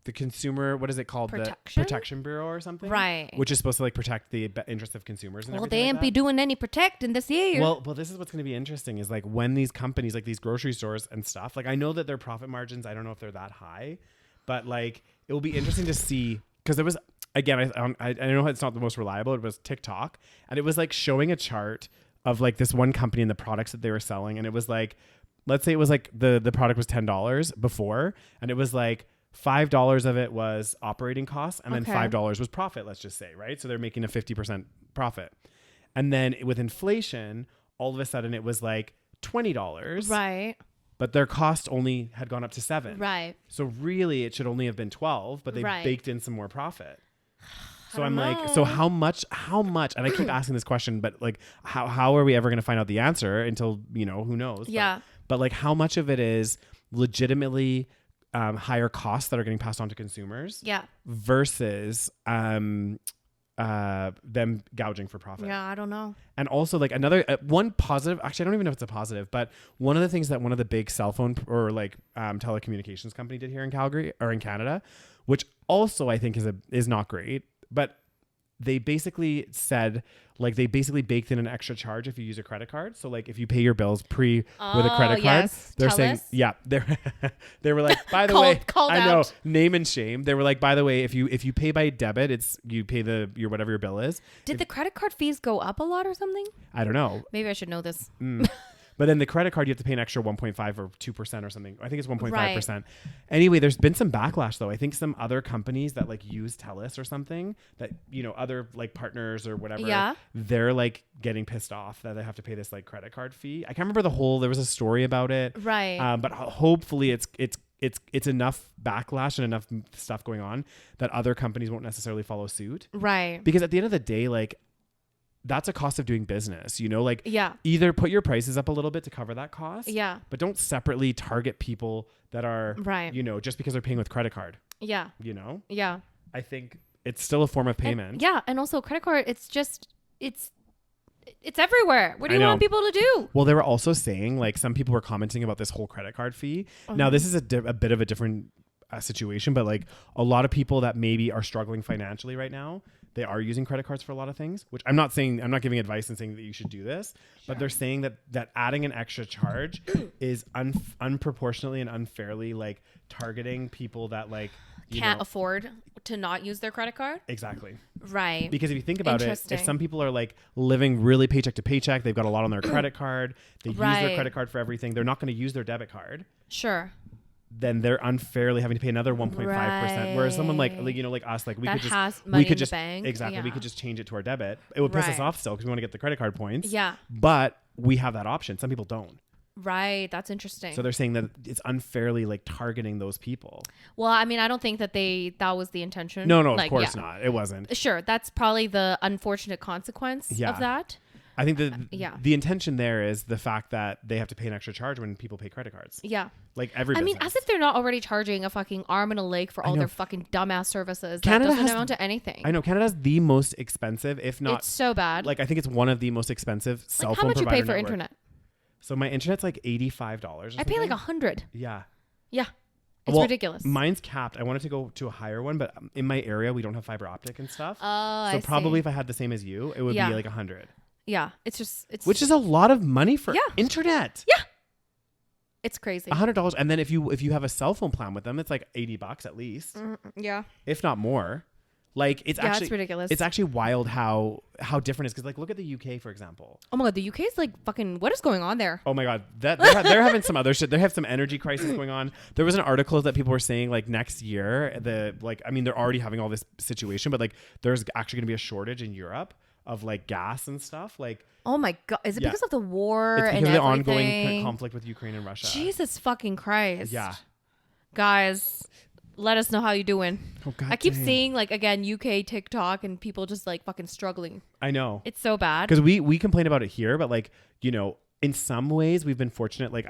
the consumer, what is it called? The Protection Bureau or something? Right. Which is supposed to like protect the interests of consumers and everything. Well, they ain't be doing any protecting this year. Well, this is what's going to be interesting is like when these companies, like these grocery stores and stuff, like I know that their profit margins, I don't know if they're that high, but like it will be interesting to see because there was, again, I know it's not the most reliable. It was TikTok and it was like showing a chart of like this one company and the products that they were selling. And it was like, let's say it was like the product was $10 before and it was like, $5 of it was operating costs and then $5 was profit, let's just say, right? So they're making a 50% profit. And then with inflation, all of a sudden it was like $20. Right. But their cost only had gone up to $7. Right. So really it should only have been 12, but they baked in some more profit. So I'm like, know. so how much, and I keep asking this question, but like, how are we ever going to find out the answer until, you know, who knows? Yeah. But like how much of it is legitimately higher costs that are getting passed on to consumers versus them gouging for profit. Yeah, I don't know. And also like another one positive, actually I don't even know if it's a positive, but one of the things that one of the big cell phone or like telecommunications company did here in Calgary or in Canada, which also I think is not great, but they basically said like they basically baked in an extra charge if you use a credit card. So like if you pay your bills with a credit card, they're saying they were like, by the way, I know, name and shame. They were like, by the way, if you pay by debit, you pay your whatever your bill is. Did the credit card fees go up a lot or something? I don't know. Maybe I should know this. But then the credit card, you have to pay an extra 1.5 or 2% or something. I think it's 1.5%. Anyway, there's been some backlash though. I think some other companies that like use TELUS or something that, you know, other like partners or whatever, they're like getting pissed off that they have to pay this like credit card fee. I can't remember there was a story about it. Right. But hopefully it's enough backlash and enough stuff going on that other companies won't necessarily follow suit. Right. Because at the end of the day, like, that's a cost of doing business, you know, like Yeah. either put your prices up a little bit to cover that cost. Yeah. But don't separately target people that are, Right. you know, just because they're paying with credit card, Yeah. you know? Yeah. I think it's still a form of payment. And, yeah. And also credit card, it's everywhere. What do I you know. want people to do? Well, they were also saying, like, some people were commenting about this whole credit card fee. Now, this is a bit of a different situation, but like a lot of people that maybe are struggling financially right now, they are using credit cards for a lot of things, which I'm not giving advice and saying that you should do this, but they're saying that adding an extra charge is unproportionately and unfairly like targeting people that like can't afford to not use their credit card. Exactly. Right. Because if you think about it, if some people are like living really paycheck to paycheck, they've got a lot on their credit card, they use their credit card for everything, they're not going to use their debit card. Sure. Then they're unfairly having to pay another 1.5%. Whereas someone like you know, like us, like we that could just has money in the just bank. exactly Yeah. we could just change it to our debit. It would piss us off still because we want to get the credit card points. Yeah. But we have that option. Some people don't. Right. That's interesting. So they're saying that it's unfairly like targeting those people. Well, I mean, I don't think that was the intention. No, like, of course not. It wasn't. Sure. That's probably the unfortunate consequence of that. I think the intention there is the fact that they have to pay an extra charge when people pay credit cards. Yeah. Like every I mean, business. as if they're not already charging a fucking arm and a leg for all their fucking dumbass services. Canada that doesn't amount to anything. I know. Canada's the most expensive, if not. It's so bad. Like, I think it's one of the most expensive cell phone provider how much you pay for network. internet? So my internet's like $85. I pay like $100. Yeah. Yeah. It's ridiculous. Mine's capped. I wanted to go to a higher one, but in my area, we don't have fiber optic and stuff. Oh, so probably if I had the same as you, it would be like 100. Yeah. It's which is a lot of money for internet. Yeah. It's crazy. $100. And then if you have a cell phone plan with them, it's like $80 at least. Yeah. If not more. Like it's it's ridiculous. It's actually wild how different it is. Because like look at the UK, for example. Oh my God. The UK is like fucking, what is going on there? Oh my God. They're having some other shit. They have some energy crisis going on. There was an article that people were saying like next year, they're already having all this situation, but like there's actually going to be a shortage in Europe of like gas and stuff. Like, oh my God. Is it because of the war it's because and of the everything? ongoing conflict with Ukraine and Russia? Jesus fucking Christ. Yeah. Guys, let us know how you doing. Oh God. I keep seeing like again UK TikTok and people just like fucking struggling. I know. It's so bad. Because we complain about it here, but like, you know, in some ways we've been fortunate. Like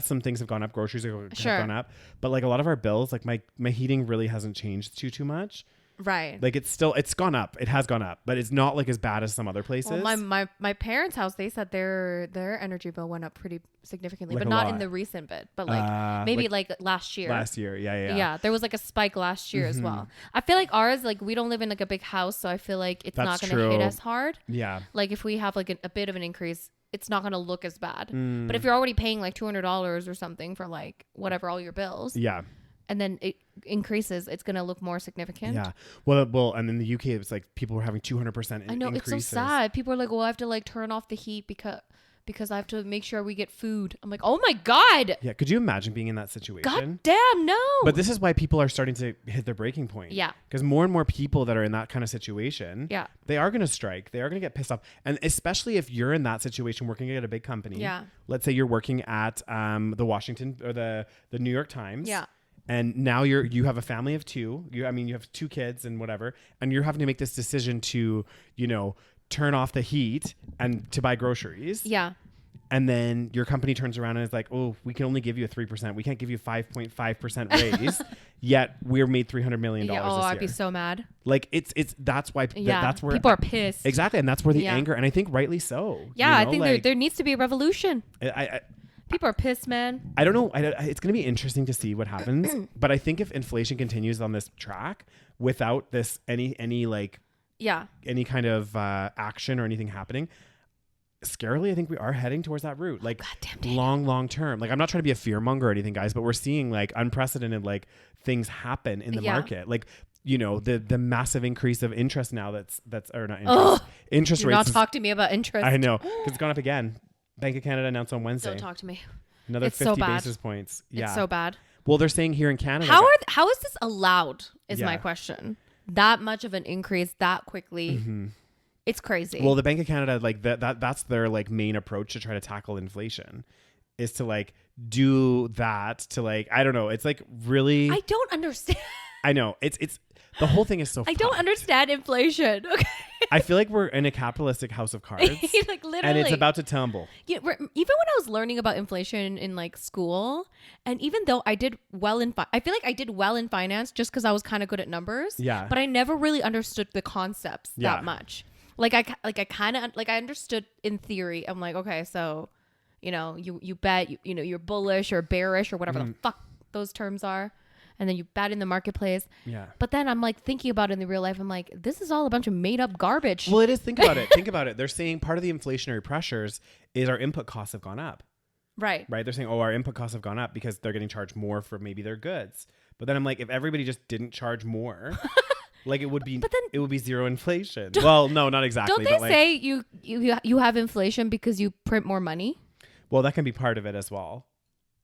some things have gone up, groceries have gone up, but like a lot of our bills, like my heating really hasn't changed too much. Right. Like it's gone up. It has gone up, but it's not like as bad as some other places. Well, my parents' house, they said their energy bill went up pretty significantly, like but not in the recent bit, but like maybe like last year. Last year, yeah. Yeah, there was like a spike last year as well. I feel like ours, like we don't live in like a big house, so I feel like it's not going to hit as hard. Yeah. Like if we have like a bit of an increase, it's not going to look as bad. But if you're already paying like $200 or something for like whatever all your bills. Yeah. And then it increases, it's going to look more significant. Yeah. Well, and in the UK, it's like people were having 200% I know, increases. it's so sad. People are like, well, I have to like turn off the heat because I have to make sure we get food. I'm like, oh my God. Yeah. Could you imagine being in that situation? God damn, no. But this is why people are starting to hit their breaking point. Yeah. Because more and more people that are in that kind of situation, yeah, they are going to strike. They are going to get pissed off. And especially if you're in that situation working at a big company. Yeah. Let's say you're working at the Washington or the New York Times. Yeah. And now you have a family of two. You have 2 kids and whatever, and you're having to make this decision to, you know, turn off the heat and to buy groceries. Yeah. And then your company turns around and is like, oh, we can only give you a 3%. We can't give you 5.5% raise. Yet we're made $300 million this year. I'd be so mad. Like it's that's why that's where people are pissed. Exactly, and that's where the anger, and I think rightly so. Yeah, you know? I think there needs to be a revolution. People are pissed, man. I don't know. It's going to be interesting to see what happens. But I think if inflation continues on this track without this any kind of action or anything happening, scarily, I think we are heading towards that route. Like long term. Like I'm not trying to be a fear monger or anything, guys, but we're seeing like unprecedented like things happen in the market. Like, you know, the massive increase of interest now that's or not interest. Interest rates. Do not talk to me about interest. I know, because it's gone up again. Bank of Canada announced on Wednesday. Don't talk to me. Another 50 basis points. Yeah. It's so bad. Well, they're saying here in Canada. How is this allowed is my question. That much of an increase that quickly. Mm-hmm. It's crazy. Well, the Bank of Canada, like that's their like main approach to try to tackle inflation is to like do that to like, I don't know. It's like really. I don't understand. I know. It's the whole thing is so I don't understand inflation. Okay. I feel like we're in a capitalistic house of cards. Like literally. And it's about to tumble. Yeah, even when I was learning about inflation in like school, and even though I did well I feel like I did well in finance just because I was kind of good at numbers. Yeah. But I never really understood the concepts that much. Like I kind of like I understood in theory. I'm like, okay, so you bet you're bullish or bearish or whatever the fuck those terms are. And then you bet in the marketplace. Yeah. But then I'm like thinking about it in the real life. I'm like, this is all a bunch of made up garbage. Well, it is. Think about it. Think about it. They're saying part of the inflationary pressures is our input costs have gone up. Right. Right. They're saying, our input costs have gone up because they're getting charged more for maybe their goods. But then I'm like, if everybody just didn't charge more, like it would be zero inflation. Well, no, not exactly. Don't they say you have inflation because you print more money? Well, that can be part of it as well.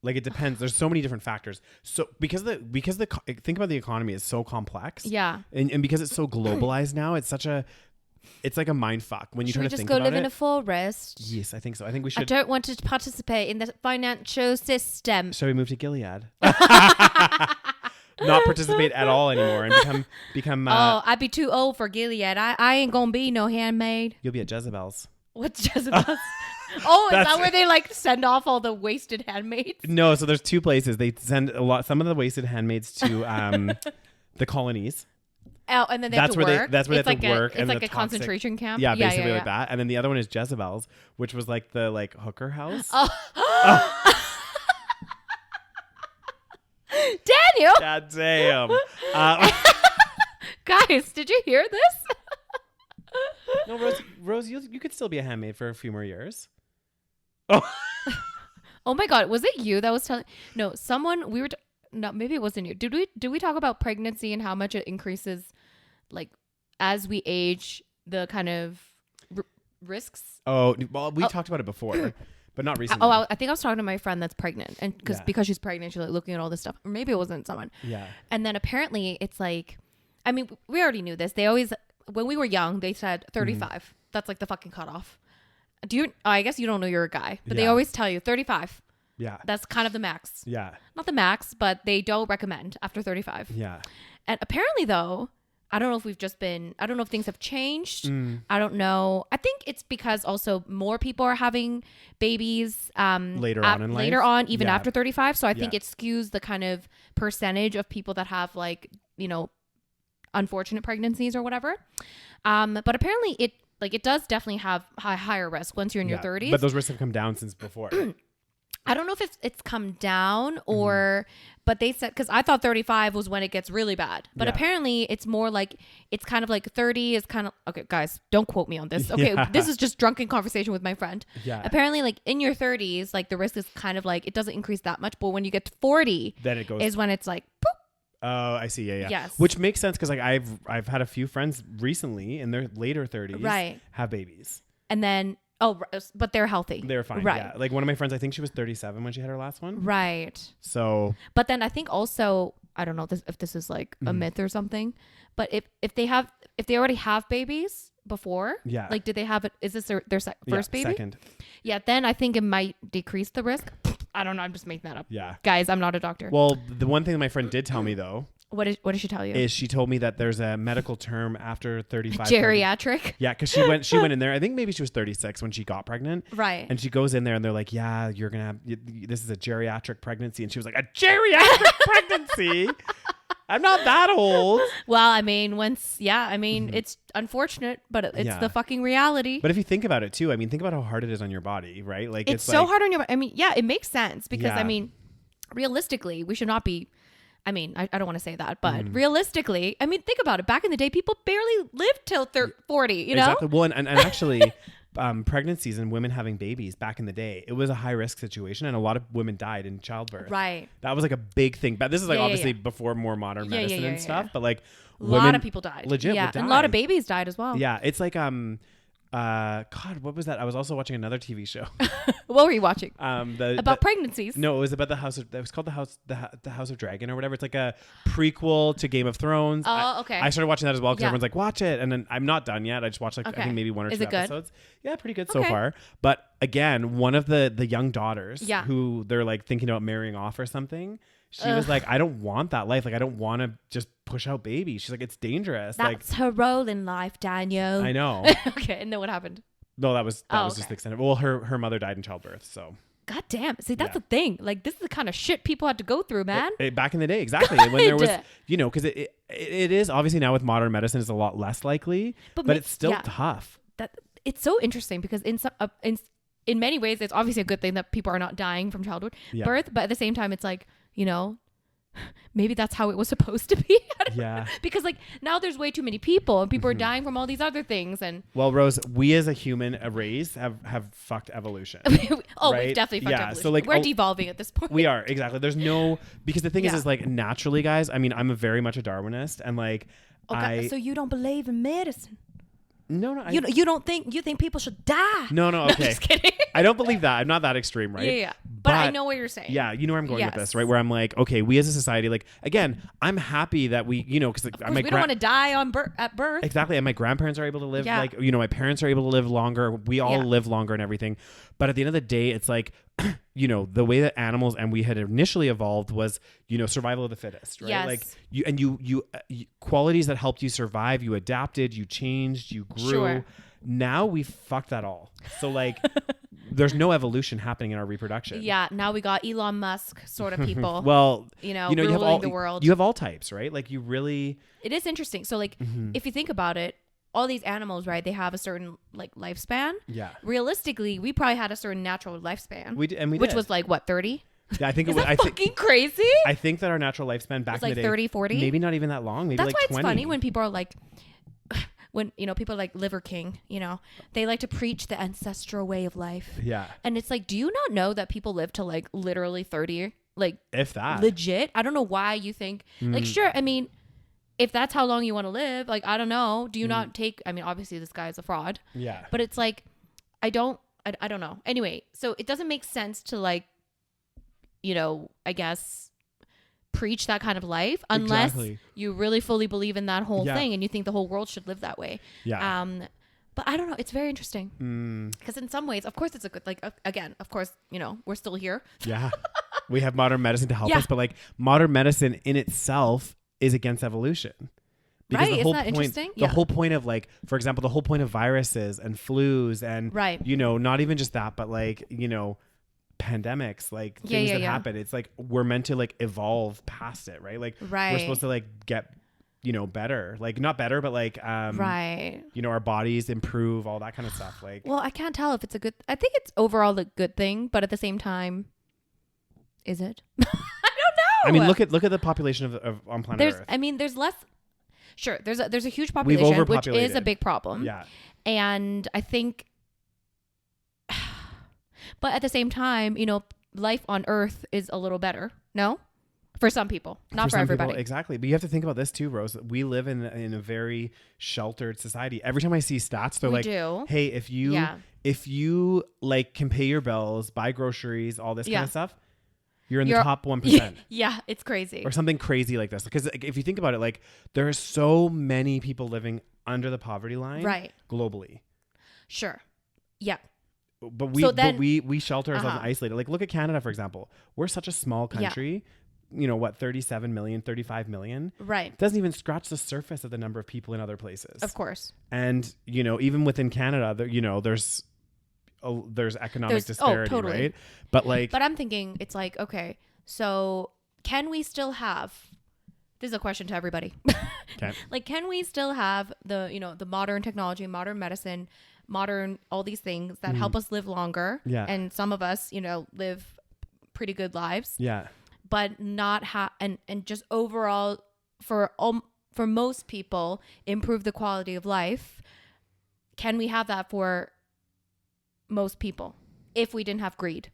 Like it depends. There's so many different factors. So because think about the economy is so complex. Yeah. And because it's so globalized now, it's like a mind fuck when you try to think about it. Should we just go live in a forest? Yes, I think so. I think we should. I don't want to participate in the financial system. Shall we move to Gilead? Not participate at all anymore and become. I'd be too old for Gilead. I ain't gonna be no handmaid. You'll be at Jezebel's. What's Jezebel's? Oh, is that where they like send off all the wasted handmaids? No, so there's two places. They send some of the wasted handmaids to the colonies. Oh, and then they have to work. That's where they have to work. It's like a concentration camp. Yeah, basically like that. And then the other one is Jezebel's, which was like the hooker house. Daniel! God damn. Guys, did you hear this? No, Rose, you could still be a handmaid for a few more years. Oh my God, was it you that was telling? No, someone no, maybe it wasn't you. Did we talk about pregnancy and how much it increases, like as we age, the kind of risks? Oh, well, we talked about it before, but not recently. I think I was talking to my friend that's pregnant, and because she's pregnant, she's like looking at all this stuff. Or maybe it wasn't someone. Yeah. And then apparently it's like, I mean, we already knew this. They always, when we were young, they said 35. Mm-hmm. That's like the fucking cutoff. I guess you don't know you're a guy, but they always tell you 35. Yeah. That's kind of the max. Yeah. Not the max, but they don't recommend after 35. Yeah. And apparently though, I don't know if things have changed. I don't know. I think it's because also more people are having babies later on in life. Later on, even after 35. So I think it skews the kind of percentage of people that have unfortunate pregnancies or whatever. But apparently it does definitely have higher risk once you're in your 30s. But those risks have come down since before. I don't know if it's come down or, but they said, because I thought 35 was when it gets really bad. But apparently it's more like, it's kind of like 30 is kind of, okay, guys, don't quote me on this. Okay, this is just drunken conversation with my friend. Yeah. Apparently like in your 30s, like the risk is kind of like, it doesn't increase that much. But when you get to 40, then it goes, is when it's like, boop. Oh, I see. Yeah. Yes. Which makes sense because like I've had a few friends recently in their later 30s have babies. And then, but they're healthy. They're fine. Right. Yeah. Like one of my friends, I think she was 37 when she had her last one. Right. So. But then I think also, I don't know if this is like a myth or something, but if they already have babies before, like did they have it? Is this their first baby? Second. Yeah. Then I think it might decrease the risk. I don't know. I'm just making that up. Yeah. Guys, I'm not a doctor. Well, the one thing that my friend did tell me though. What did she tell you? Is she told me that there's a medical term after 35. Geriatric? Yeah, because she went in there. I think maybe she was 36 when she got pregnant. Right. And she goes in there and they're like, yeah, you're going to have, this is a geriatric pregnancy. And she was like, a geriatric pregnancy? I'm not that old. Well, I mean, it's unfortunate, but it's the fucking reality. But if you think about it too, I mean, think about how hard it is on your body, right? Like it's so hard on your body. I mean, yeah, it makes sense because I mean, realistically, we should not be. I mean, I don't want to say that, but realistically, I mean, think about it. Back in the day, people barely lived till 40, you know? Exactly. Well, and actually, pregnancies and women having babies back in the day, it was a high risk situation. And a lot of women died in childbirth. Right. That was like a big thing. But this is like obviously before more modern medicine and stuff. But like a lot of people died. Legit. Yeah. And a lot of babies died as well. Yeah. It's like, God, what was that? I was also watching another TV show. What were you watching? About pregnancies. No, it was about the House of. It was called the House of Dragon or whatever. It's like a prequel to Game of Thrones. Oh, okay. I started watching that as well because everyone's like, watch it, and then I'm not done yet. I just watched I think maybe one or two episodes. Yeah, pretty good so far. But again, one of the young daughters who they're like thinking about marrying off or something. She was like, I don't want that life. Like, I don't want to just push out babies. She's like, it's dangerous. That's her role in life, Daniel. I know. Okay, and then what happened? No, that was okay. just the extent of it. Well, her mother died in childbirth, so. God damn. See, that's the thing. Like, this is the kind of shit people had to go through, man. Back in the day, exactly. When there was, because it is obviously now with modern medicine is a lot less likely, but it's still tough. It's so interesting because in many ways, it's obviously a good thing that people are not dying from childhood birth, but at the same time, it's like, maybe that's how it was supposed to be. Yeah. Because like now there's way too many people and people are dying from all these other things. And well, Rose, we as a human race have fucked evolution. We've definitely fucked evolution. So like we're devolving at this point. We are, exactly. There's no, because the thing is like naturally, guys, I mean, I'm very much a Darwinist and like so you don't believe in medicine? No, you don't think, you think people should die? No, okay. I'm just kidding. I don't believe that. I'm not that extreme, right? Yeah. But I know what you're saying. Yeah, you know where I'm going with this, right? Where I'm like, okay, we as a society, like, again, I'm happy that we, because like, we don't want to die at birth. Exactly. And my grandparents are able to live, like, my parents are able to live longer. We all live longer and everything. But at the end of the day, it's like, the way that animals and we had initially evolved was, survival of the fittest, right? Yes. Like you qualities that helped you survive, you adapted, you changed, you grew. Sure. Now we fucked that all. So like there's no evolution happening in our reproduction. Yeah. Now we got Elon Musk sort of people. Well, ruling you have all the world. You have all types, right? Like you really. It is interesting. So like, if you think about it, all these animals, right? They have a certain like lifespan. Yeah. Realistically, we probably had a certain natural lifespan. Which was like what, 30? Yeah, I think it was. Fucking crazy. I think that our natural lifespan back in the day, 30, 40. Maybe not even that long. Maybe that's like why 20. It's funny when people are like, people like Liver King, they like to preach the ancestral way of life. Yeah. And it's like, do you not know that people live to like literally 30? Like, if that. Legit. I don't know why you think like, sure. I mean, if that's how long you want to live, like, I don't know. Do you not take, I mean, obviously this guy is a fraud. Yeah. But it's like, I don't know. Anyway, so it doesn't make sense to like, I guess preach that kind of life unless you really fully believe in that whole thing and you think the whole world should live that way. Yeah. But I don't know. It's very interesting because in some ways, of course, it's a good, like, again, of course, we're still here. Yeah. We have modern medicine to help us, but like modern medicine in itself is against evolution. Because right. Isn't that interesting? The whole point of like, for example, the whole point of viruses and flus and, not even just that, but like, pandemics, like things that happen. It's like, we're meant to like evolve past it, right? Like we're supposed to like get, better, like not better, but like, our bodies improve, all that kind of stuff. Like, well, I can't tell if it's I think it's overall a good thing, but at the same time, is it? I don't know. I mean, look at the population of on planet Earth. I mean, there's less. Sure, there's a huge population, which is a big problem. Yeah, and I think, but at the same time, life on Earth is a little better. No, for some people, not for everybody. People, exactly, but you have to think about this too, Rose. We live in a very sheltered society. Every time I see stats, they're like, "Hey, if you like can pay your bills, buy groceries, all this kind of stuff." You're in the top 1%. Yeah, it's crazy. Or something crazy like this. Because if you think about it, like there are so many people living under the poverty line globally. Sure. Yeah. But we shelter ourselves and isolate. Like look at Canada, for example. We're such a small country. 37 million, 35 million. Right. Doesn't even scratch the surface of the number of people in other places. Of course. And, even within Canada, there's economic disparity, right? But I'm thinking it's like, okay, so can we still have, this is a question to everybody. Okay. Like, can we still have the modern technology, modern medicine, modern, all these things that help us live longer. Yeah. And some of us, live pretty good lives. Yeah. But not and just overall for most people improve the quality of life. Can we have that for most people if we didn't have greed?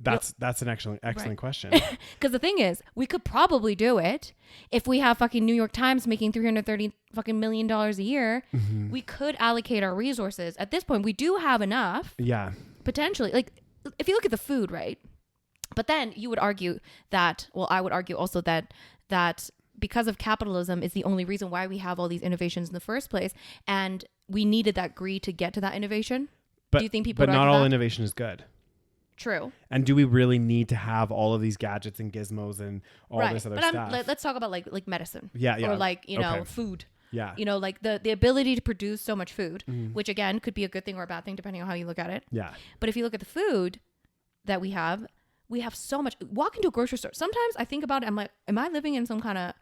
That's an excellent question. Because the thing is, we could probably do it if we have fucking New York Times making $330 fucking million a year. Mm-hmm. We could allocate our resources. At this point, we do have enough. Yeah. Potentially, like if you look at the food, right? But then you would argue that, well, I would argue also that because of capitalism is the only reason why we have all these innovations in the first place, and we needed that greed to get to that innovation. Do you think people? But not all innovation is good. True. And do we really need to have all of these gadgets and gizmos and all this other stuff? Let's talk about like medicine. Yeah. Or like, you know, food. Yeah. You know, like the ability to produce so much food, which again could be a good thing or a bad thing depending on how you look at it. Yeah. But if you look at the food that we have so much. Walk into a grocery store. Sometimes I think about it. I'm like, am I living in some kind of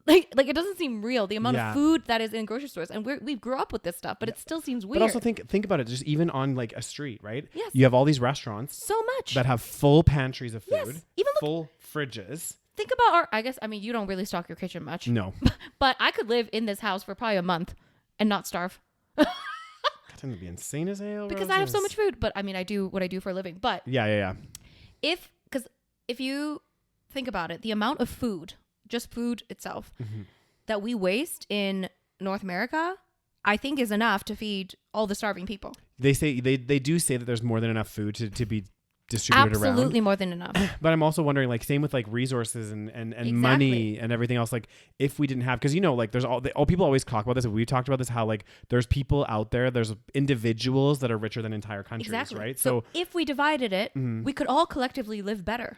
like it doesn't seem real, the amount of food that is in grocery stores, and we grew up with this stuff, but it still seems weird. But also think about it, just even on like a street, right? Yes. You have all these restaurants so much that have full pantries of food, yes. Even full fridges. Think about you don't really stock your kitchen much. No. But I could live in this house for probably a month and not starve. That would be insane as hell. Because I have so much food, but I mean, I do what I do for a living. But yeah. If you think about it, the amount of food, just food itself, that we waste in North America, I think is enough to feed all the starving people. They do say that there's more than enough food to be distributed around. Absolutely more than enough. But I'm also wondering, like, same with like resources and exactly. money and everything else. Like, if we didn't have, because you know, like, there's all people always talk about this. And we've talked about this, how like there's people out there, there's individuals that are richer than entire countries, exactly. right? So if we divided it, we could all collectively live better,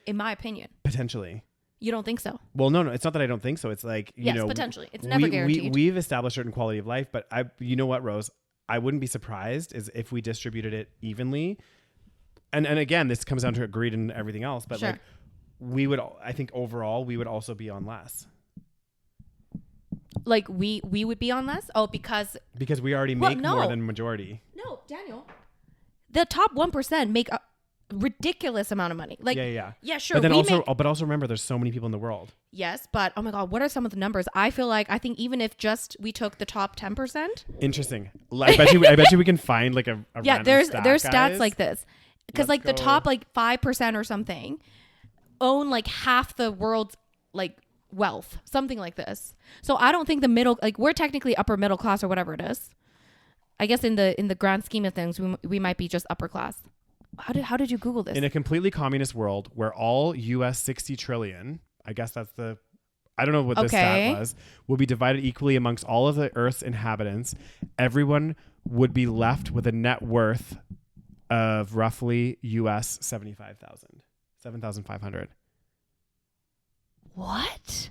in my opinion. Potentially. You don't think so? Well, no, it's not that I don't think so. It's like, you know, potentially. It's never guaranteed. We've established certain quality of life, but you know what, Rose? I wouldn't be surprised is if we distributed it evenly. And again, this comes down to greed and everything else, but like I think overall we would also be on less. Like we would be on less? Oh, because we already make more than majority. No, Daniel. The top 1% make a ridiculous amount of money. Like yeah, sure. But then but also remember, there's so many people in the world. Yes, but oh my God, what are some of the numbers? I think even if just we took the top 10%. Interesting. I bet you we can find like a there's stats stats like this. Because like the top like 5% or something own like half the world's like wealth, something like this. So I don't think the middle, like we're technically upper middle class or whatever it is. I guess in the grand scheme of things, we might be just upper class. How did you Google this? In a completely communist world where all US 60 trillion, I guess that's I don't know what this stat was, will be divided equally amongst all of the Earth's inhabitants, everyone would be left with a net worth of roughly US 7,500. What?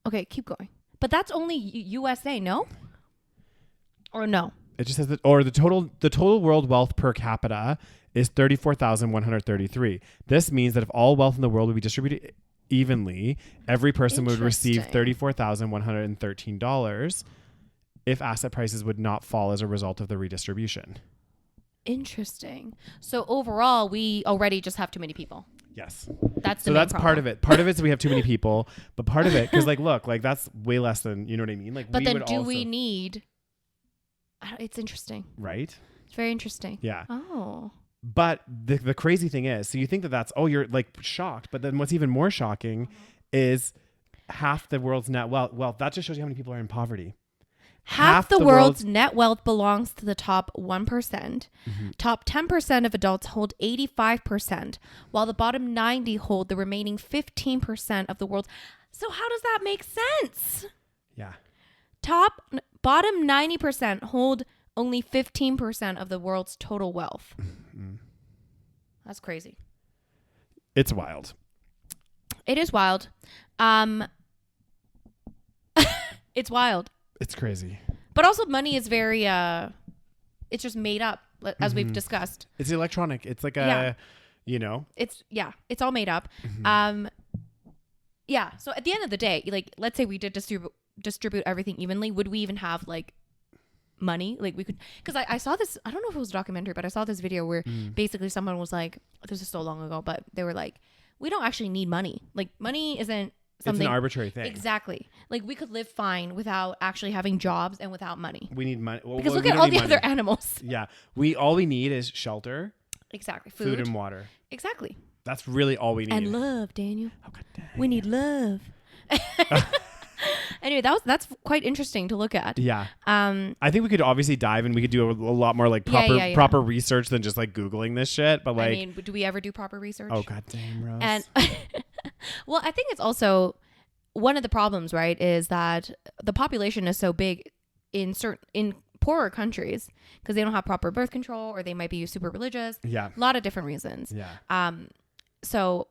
Okay, keep going. But that's only USA, no? Or no? It just says that, or the total world wealth per capita is 34,133. This means that if all wealth in the world would be distributed evenly, every person would receive $34,113 if asset prices would not fall as a result of the redistribution. Interesting. So overall, we already just have too many people. Yes. That's part of it. Part of it's we have too many people, but part of it, because like, look, like that's way less than, you know what I mean? Like, but then we need... It's interesting. Right? It's very interesting. Yeah. Oh. But the crazy thing is, so you think that's, you're like shocked, but then what's even more shocking is half the world's net wealth. That just shows you how many people are in poverty. Half the world's net wealth belongs to the top 1%. Mm-hmm. Top 10% of adults hold 85%, while the bottom 90 hold the remaining 15% of the world. So how does that make sense? Yeah. Bottom 90% hold only 15% of the world's total wealth. Mm-hmm. That's crazy. It's wild. It is wild. It's wild. It's crazy. But also money is very, it's just made up, as we've discussed. It's electronic. It's like you know. It's all made up. Mm-hmm. So at the end of the day, like, let's say we did distribute everything evenly. Would we even have like money? Like we could, because I saw this, I don't know if it was a documentary, but I saw this video where basically someone was like, this is so long ago, but they were like, we don't actually need money. Like money isn't something. It's an arbitrary thing. Exactly. Like we could live fine without actually having jobs and without money. We need money. Because look at all the other animals. Yeah. All we need is shelter. Exactly. Food and water. Exactly. That's really all we need. And love, Daniel. Oh, God dang. We need love. Anyway, that's quite interesting to look at. Yeah. I think we could obviously dive and we could do a lot more like proper research than just like Googling this shit. But like, I mean, do we ever do proper research? Oh, God damn, Rose. And well, I think it's also one of the problems, right, is that the population is so big in poorer countries because they don't have proper birth control, or they might be super religious. Yeah. A lot of different reasons. Yeah. So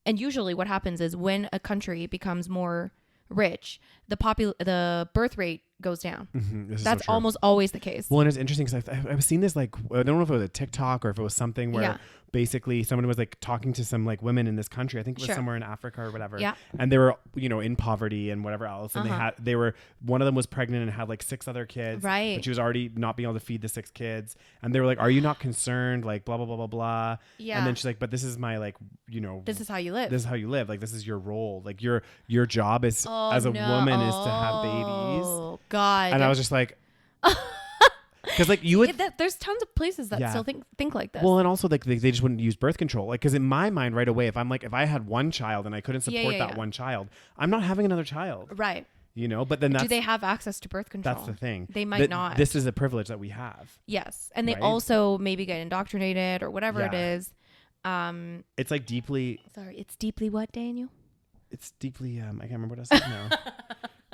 usually what happens is when a country becomes more rich, the birth rate goes down. That's so almost always the case. Well, and it's interesting because I was seeing this, like, I don't know if it was a TikTok or if it was something where basically someone was like talking to some like women in this country. I think it was somewhere in Africa or whatever. Yeah. And they were, you know, in poverty and whatever else. And one of them was pregnant and had like 6 other kids. Right. But she was already not being able to feed the 6 kids. And they were like, are you not concerned? Like, blah, blah, blah, blah, blah. Yeah. And then she's like, but this is my, like, you know, this is how you live. This is how you live. Like, this is your role. Like, your job is as a woman is to have babies. Oh, God. And I was just like, because like you would, there's tons of places that still think like this. Well, and also like they just wouldn't use birth control. Like, because in my mind right away, if I had one child and I couldn't support that one child, I'm not having another child. Right. You know, but then do they have access to birth control? That's the thing. They might not. This is a privilege that we have. Yes, and they also maybe get indoctrinated or whatever it is. It's like deeply. Sorry, it's deeply what, Daniel? It's deeply. I can't remember what I said now.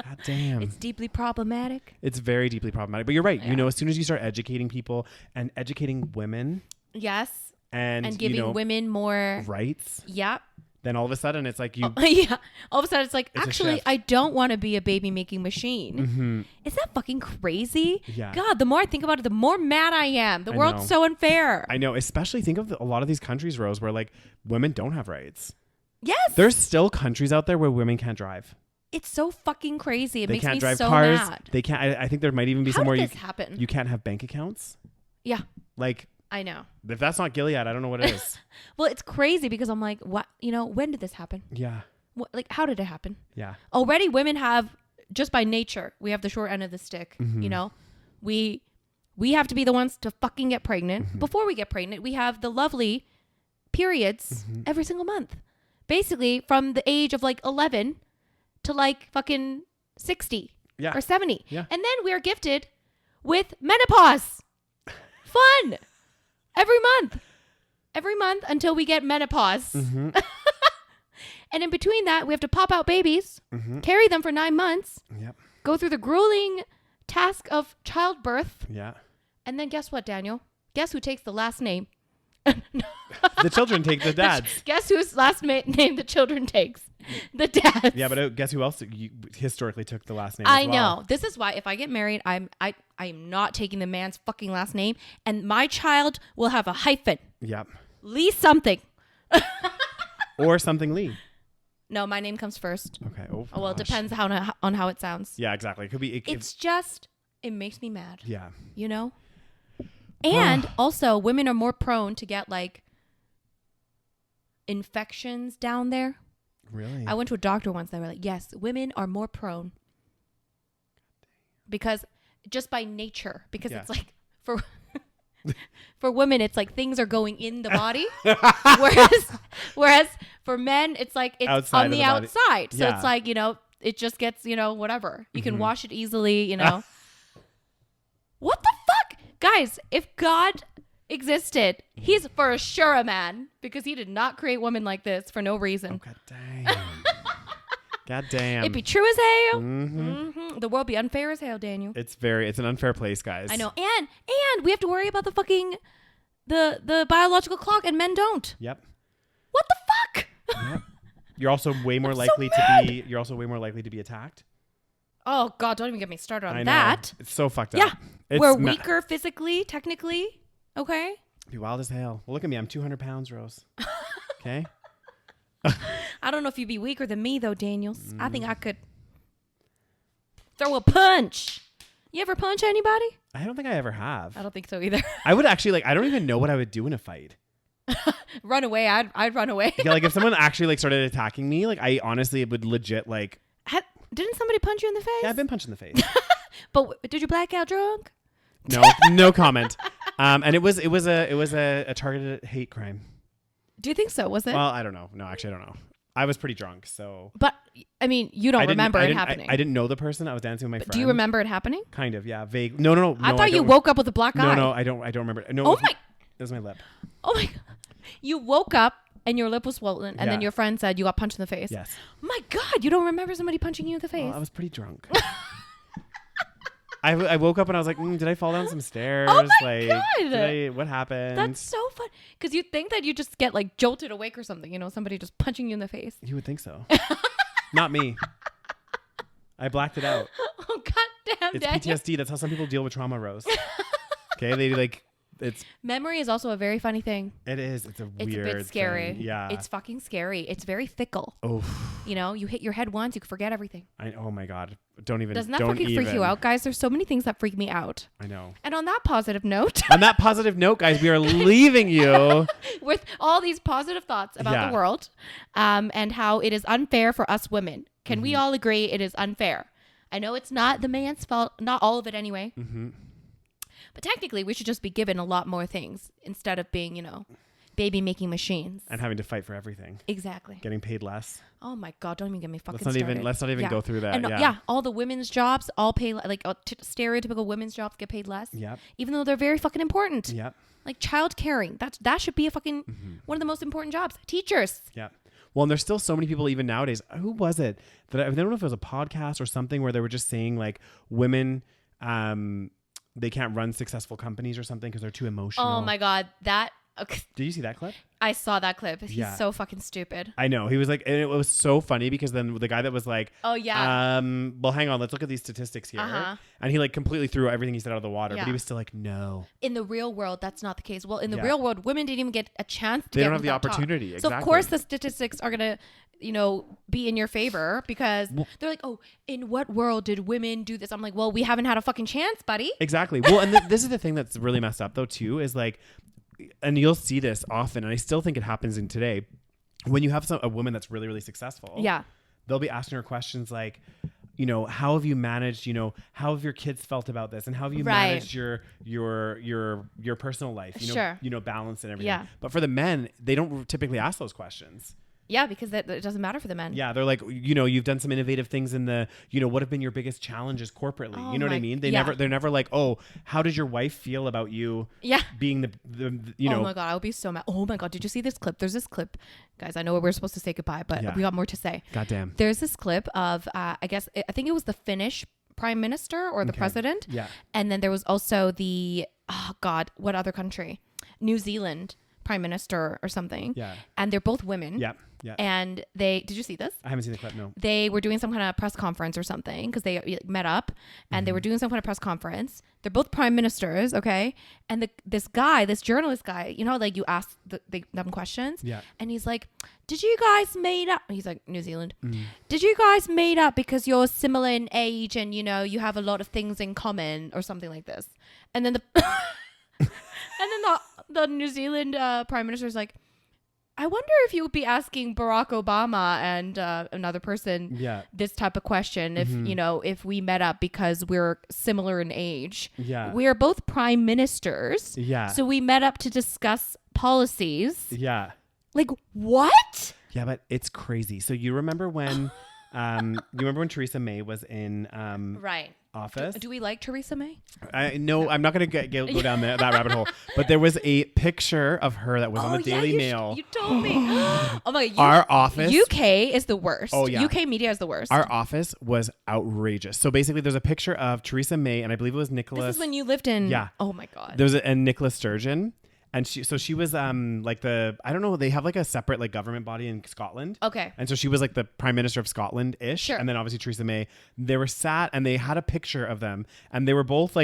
God damn. It's deeply problematic. It's very deeply problematic. But you're right. Yeah. You know, as soon as you start educating people and educating women. Yes. And giving women more rights. Yep. Then all of a sudden it's like you. Yeah. All of a sudden it's like, actually, I don't want to be a baby making machine. Mm-hmm. Is that fucking crazy? Yeah. God, the more I think about it, the more mad I am. The world's so unfair. I know. Especially think of a lot of these countries, Rose, where like women don't have rights. Yes. There's still countries out there where women can't drive. It's so fucking crazy. It makes me drive so cars. mad. They can't. I think there might even be somewhere happen? You can't have bank accounts. Yeah. Like. I know. If that's not Gilead, I don't know what it is. Well, it's crazy because I'm like, what? You know, when did this happen? Yeah. What, like, how did it happen? Yeah. Already women have, just by nature, we have the short end of the stick. Mm-hmm. You know, we have to be the ones to fucking get pregnant. Mm-hmm. Before we get pregnant, we have the lovely periods every single month. Basically, from the age of like 11 to like fucking 60 or 70. Yeah. And then we are gifted with menopause. Fun. Every month until we get menopause. Mm-hmm. And in between that, we have to pop out babies, carry them for 9 months, go through the grueling task of childbirth. Yeah. And then guess what, Daniel? Guess who takes the last name? The children take the dad's. Guess whose last name the children takes? The dad's. Yeah, but guess who else historically took the last name? I know. This is why if I get married, I am not taking the man's fucking last name, and my child will have a hyphen. Yep. Lee something. Or something Lee. No, my name comes first. Okay. Oh, well, it depends on how it sounds. Yeah, exactly. It could be. It makes me mad. Yeah. You know. And also, women are more prone to get like infections down there. Really? I went to a doctor once. They were like, "Yes, women are more prone because just by nature. Because it's like for women, it's like things are going in the body, whereas for men, it's like it's outside on the outside. So it's like, you know, it just gets, you know, whatever. You can wash it easily. You know. What the fuck? Guys, if God existed, he's for sure a man because he did not create women like this for no reason. Oh, God damn. God damn. It'd be true as hell. Mm-hmm. The world be unfair as hell, Daniel. It's an unfair place, guys. I know. And we have to worry about the fucking the biological clock and men don't. Yep. What the fuck? Yep. You're also way more likely to be attacked. Oh God, don't even get me started on that. It's so fucked up. Yeah. We're weaker physically, technically. Okay. Be wild as hell. Well, look at me. I'm 200 pounds, Rose. Okay. I don't know if you'd be weaker than me though, Daniels. I think I could throw a punch. You ever punch anybody? I don't think I ever have. I don't think so either. I would actually I don't even know what I would do in a fight. Run away. I'd run away. Yeah, like if someone actually like started attacking me, like I honestly would legit like. Didn't somebody punch you in the face? Yeah, I've been punched in the face. But did you black out drunk? No comment. And it was a targeted hate crime. Do you think so? Was it? Well, I don't know. No, actually, I don't know. I was pretty drunk, so. But I mean, you don't remember it happening. I didn't know the person. I was dancing with my friend. Do you remember it happening? Kind of, yeah. Vague. No. I thought you woke up with a black eye. No, I don't remember. No. Oh my! It was my lip. Oh my God! You woke up and your lip was swollen, and then your friend said you got punched in the face. Yes. My God! You don't remember somebody punching you in the face? Well, I was pretty drunk. I woke up and I was like, did I fall down some stairs? Oh my God. What happened? That's so fun. Because you'd think that you just get like jolted awake or something, somebody just punching you in the face. You would think so. Not me. I blacked it out. Oh, goddamn. It's PTSD. That's how some people deal with trauma, Rose. Okay. They like, memory is also a very funny thing. It is. It's a weird It's a bit scary. thing. Yeah. It's fucking scary. It's very fickle. Oh. You hit your head once, you can forget everything. Oh my God. Don't even. Doesn't that fucking freak you out, guys? There's so many things that freak me out. I know. And on that positive note. Guys, we are leaving you with all these positive thoughts about the world, and how it is unfair for us women. Can we all agree it is unfair? I know it's not the man's fault, not all of it anyway. Mm-hmm. But technically, we should just be given a lot more things instead of being, baby making machines. And having to fight for everything. Exactly. Getting paid less. Oh my God, don't even get me fucking started. started. Let's not even go through that. And all the women's jobs all pay, stereotypical women's jobs get paid less. Yep. Even though they're very fucking important. Yep. Like child caring. That should be a fucking one of the most important jobs. Teachers. Yeah. Well, and there's still so many people even nowadays. Who was it? I don't know if it was a podcast or something where they were just saying like women, they can't run successful companies or something because they're too emotional. Oh my God. Okay. Did you see that clip? I saw that clip. He's so fucking stupid. I know. He was like, and it was so funny because then the guy that was like, oh yeah. Well, hang on. Let's look at these statistics here. Uh-huh. And he like completely threw everything he said out of the water, but he was still like, no. In the real world, that's not the case. Well, in the real world, women didn't even get a chance to They don't have the opportunity. Exactly. So of course the statistics are going to, be in your favor because they're like, oh, in what world did women do this? I'm like, well, we haven't had a fucking chance, buddy. Exactly. Well, and this is the thing that's really messed up though, too, is like, and you'll see this often, and I still think it happens in today, when you have a woman that's really, really successful. Yeah. They'll be asking her questions like, how have you managed, how have your kids felt about this? And how have you managed your personal life, sure. Balance and everything. Yeah. But for the men, they don't typically ask those questions. Yeah, because it doesn't matter for the men. Yeah, they're like, you've done some innovative things in the, what have been your biggest challenges corporately? You know what I mean? They're never like, oh, how does your wife feel about you? Yeah. Being the Oh my God, I would be so mad. Oh my God, did you see this clip? There's this clip, guys. I know we're supposed to say goodbye, but we got more to say. Goddamn. There's this clip of, I think it was the Finnish prime minister or the president. Yeah. And then there was also what other country? New Zealand prime minister or something. Yeah. And they're both women. Yeah. Yeah. And did you see this? I haven't seen the clip, no. They were doing some kind of press conference or something because they met up and they were doing some kind of press conference. They're both prime ministers, okay? And this journalist guy, like you ask them questions. Yeah. And he's like, did you guys meet up? He's like, New Zealand. Did you guys meet up because you're similar in age and, you have a lot of things in common or something like this? And then the New Zealand prime minister is like, I wonder if you would be asking Barack Obama and another person this type of question if we met up because we're similar in age. Yeah. We are both prime ministers. Yeah. So we met up to discuss policies. Yeah. Like what? Yeah, but it's crazy. So you remember when Theresa May was in office? Do we like Theresa May? No, I'm not going to go down that rabbit hole. But there was a picture of her that was on the Daily Mail. You told me. Oh my God. Our office. UK is the worst. Oh yeah. UK media is the worst. Our office was outrageous. So basically there's a picture of Theresa May and I believe it was Nicholas. This is when you lived in. Yeah. Oh my God. There was and Nicola Sturgeon. And she was I don't know, they have like a separate government body in Scotland. Okay. And so she was like the prime minister of Scotland-ish. Sure. And then obviously Theresa May. They were sat and they had a picture of them and they were both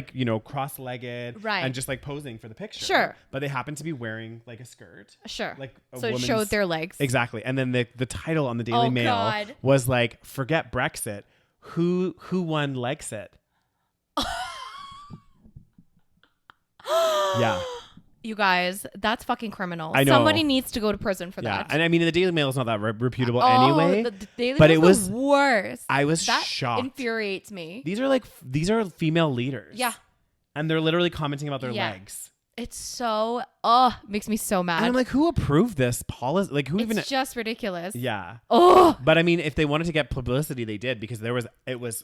cross-legged and just posing for the picture. Sure. But they happened to be wearing a skirt. Sure. So it showed their legs. Exactly. And then the title on the Daily Mail was forget Brexit. Who won Lexit? Yeah. You guys, that's fucking criminal. I know. Somebody needs to go to prison for that. And I mean, the Daily Mail is not that reputable anyway. The Daily Mail was the worst. I was shocked. That infuriates me. These are female leaders. Yeah. And they're literally commenting about their legs. It's so, makes me so mad. And I'm like, who approved this policy? It's just ridiculous. Yeah. Oh. But I mean, if they wanted to get publicity, they did because it was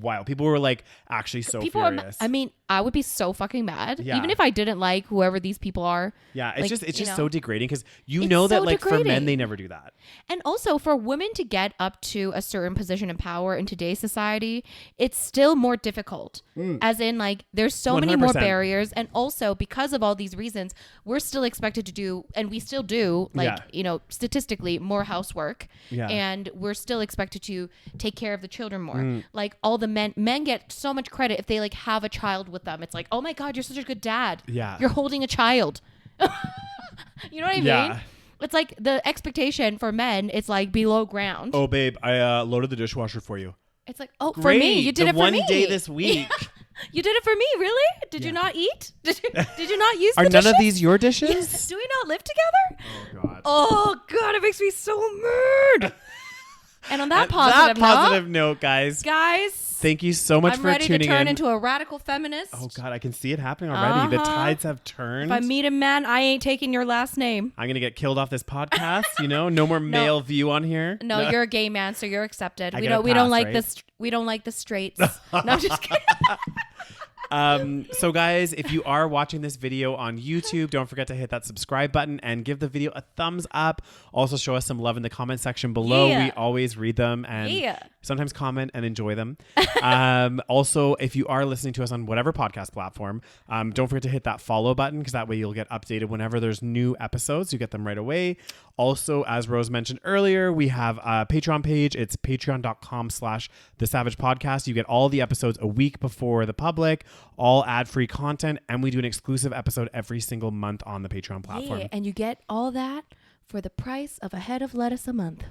wild. People were like actually so furious. I mean, I would be so fucking mad. Yeah. Even if I didn't like whoever these people are. Yeah, like, it's just know. so degrading because you It's know that so like for degrading. men they never do that. And also for women to get up to a certain position of power in today's society, it's still more difficult. As in like there's so many more 100%. barriers, and also because of all these reasons, we're still expected to do, and we still do, like, Yeah. you know, statistically more housework. Yeah. And we're still expected to take care of the children more. Like all the men get so much credit if they like have a child with them. It's like, oh my God, you're such a good dad. Yeah. You're holding a child. You know what I Yeah. mean? It's like the expectation for men, it's like below ground. Oh babe, I loaded the dishwasher for you. It's like, oh, Great. for me, you did the it for one me. day this week. You did it for me, really? Did you not eat? Did you not use Are the none dishes? of these your dishes? Yes. Do we not live together? Oh God. Oh God, it makes me so mad. And on that positive note, guys, thank you so much I'm for ready to tuning turn in. into a radical feminist. Oh God, I can see it happening already. The tides have turned. If I meet a man, I ain't taking your last name. I'm gonna get killed off this podcast. You know, no more male view on here. No, you're a gay man, so you're accepted. I We get a don't. We don't pass, like right? this. We don't like the straights. No, I'm just kidding. So guys, if you are watching this video on YouTube, don't forget to hit that subscribe button and give the video a thumbs up. Also show us some love in the comment section below. Yeah. We always read them and Yeah. sometimes comment and enjoy them. Also, if you are listening to us on whatever podcast platform, don't forget to hit that follow button because that way you'll get updated whenever there's new episodes. You get them right away. Also, as Rose mentioned earlier, we have a Patreon page. It's patreon.com/thesavagepodcast. You get all the episodes a week before the public, all ad-free content, and we do an exclusive episode every single month on the Patreon platform. Yeah, and you get all that for the price of a head of lettuce a month.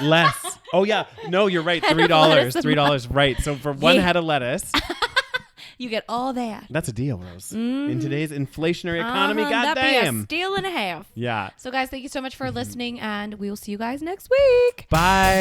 Less. Oh yeah. No, you're right. $3. $3. Right. So for one head of lettuce, you get all that. that's a deal, Rose. In today's inflationary economy, That'd be a goddamn. steal and a half. Yeah. So guys, thank you so much for listening, and we will see you guys next week. Bye.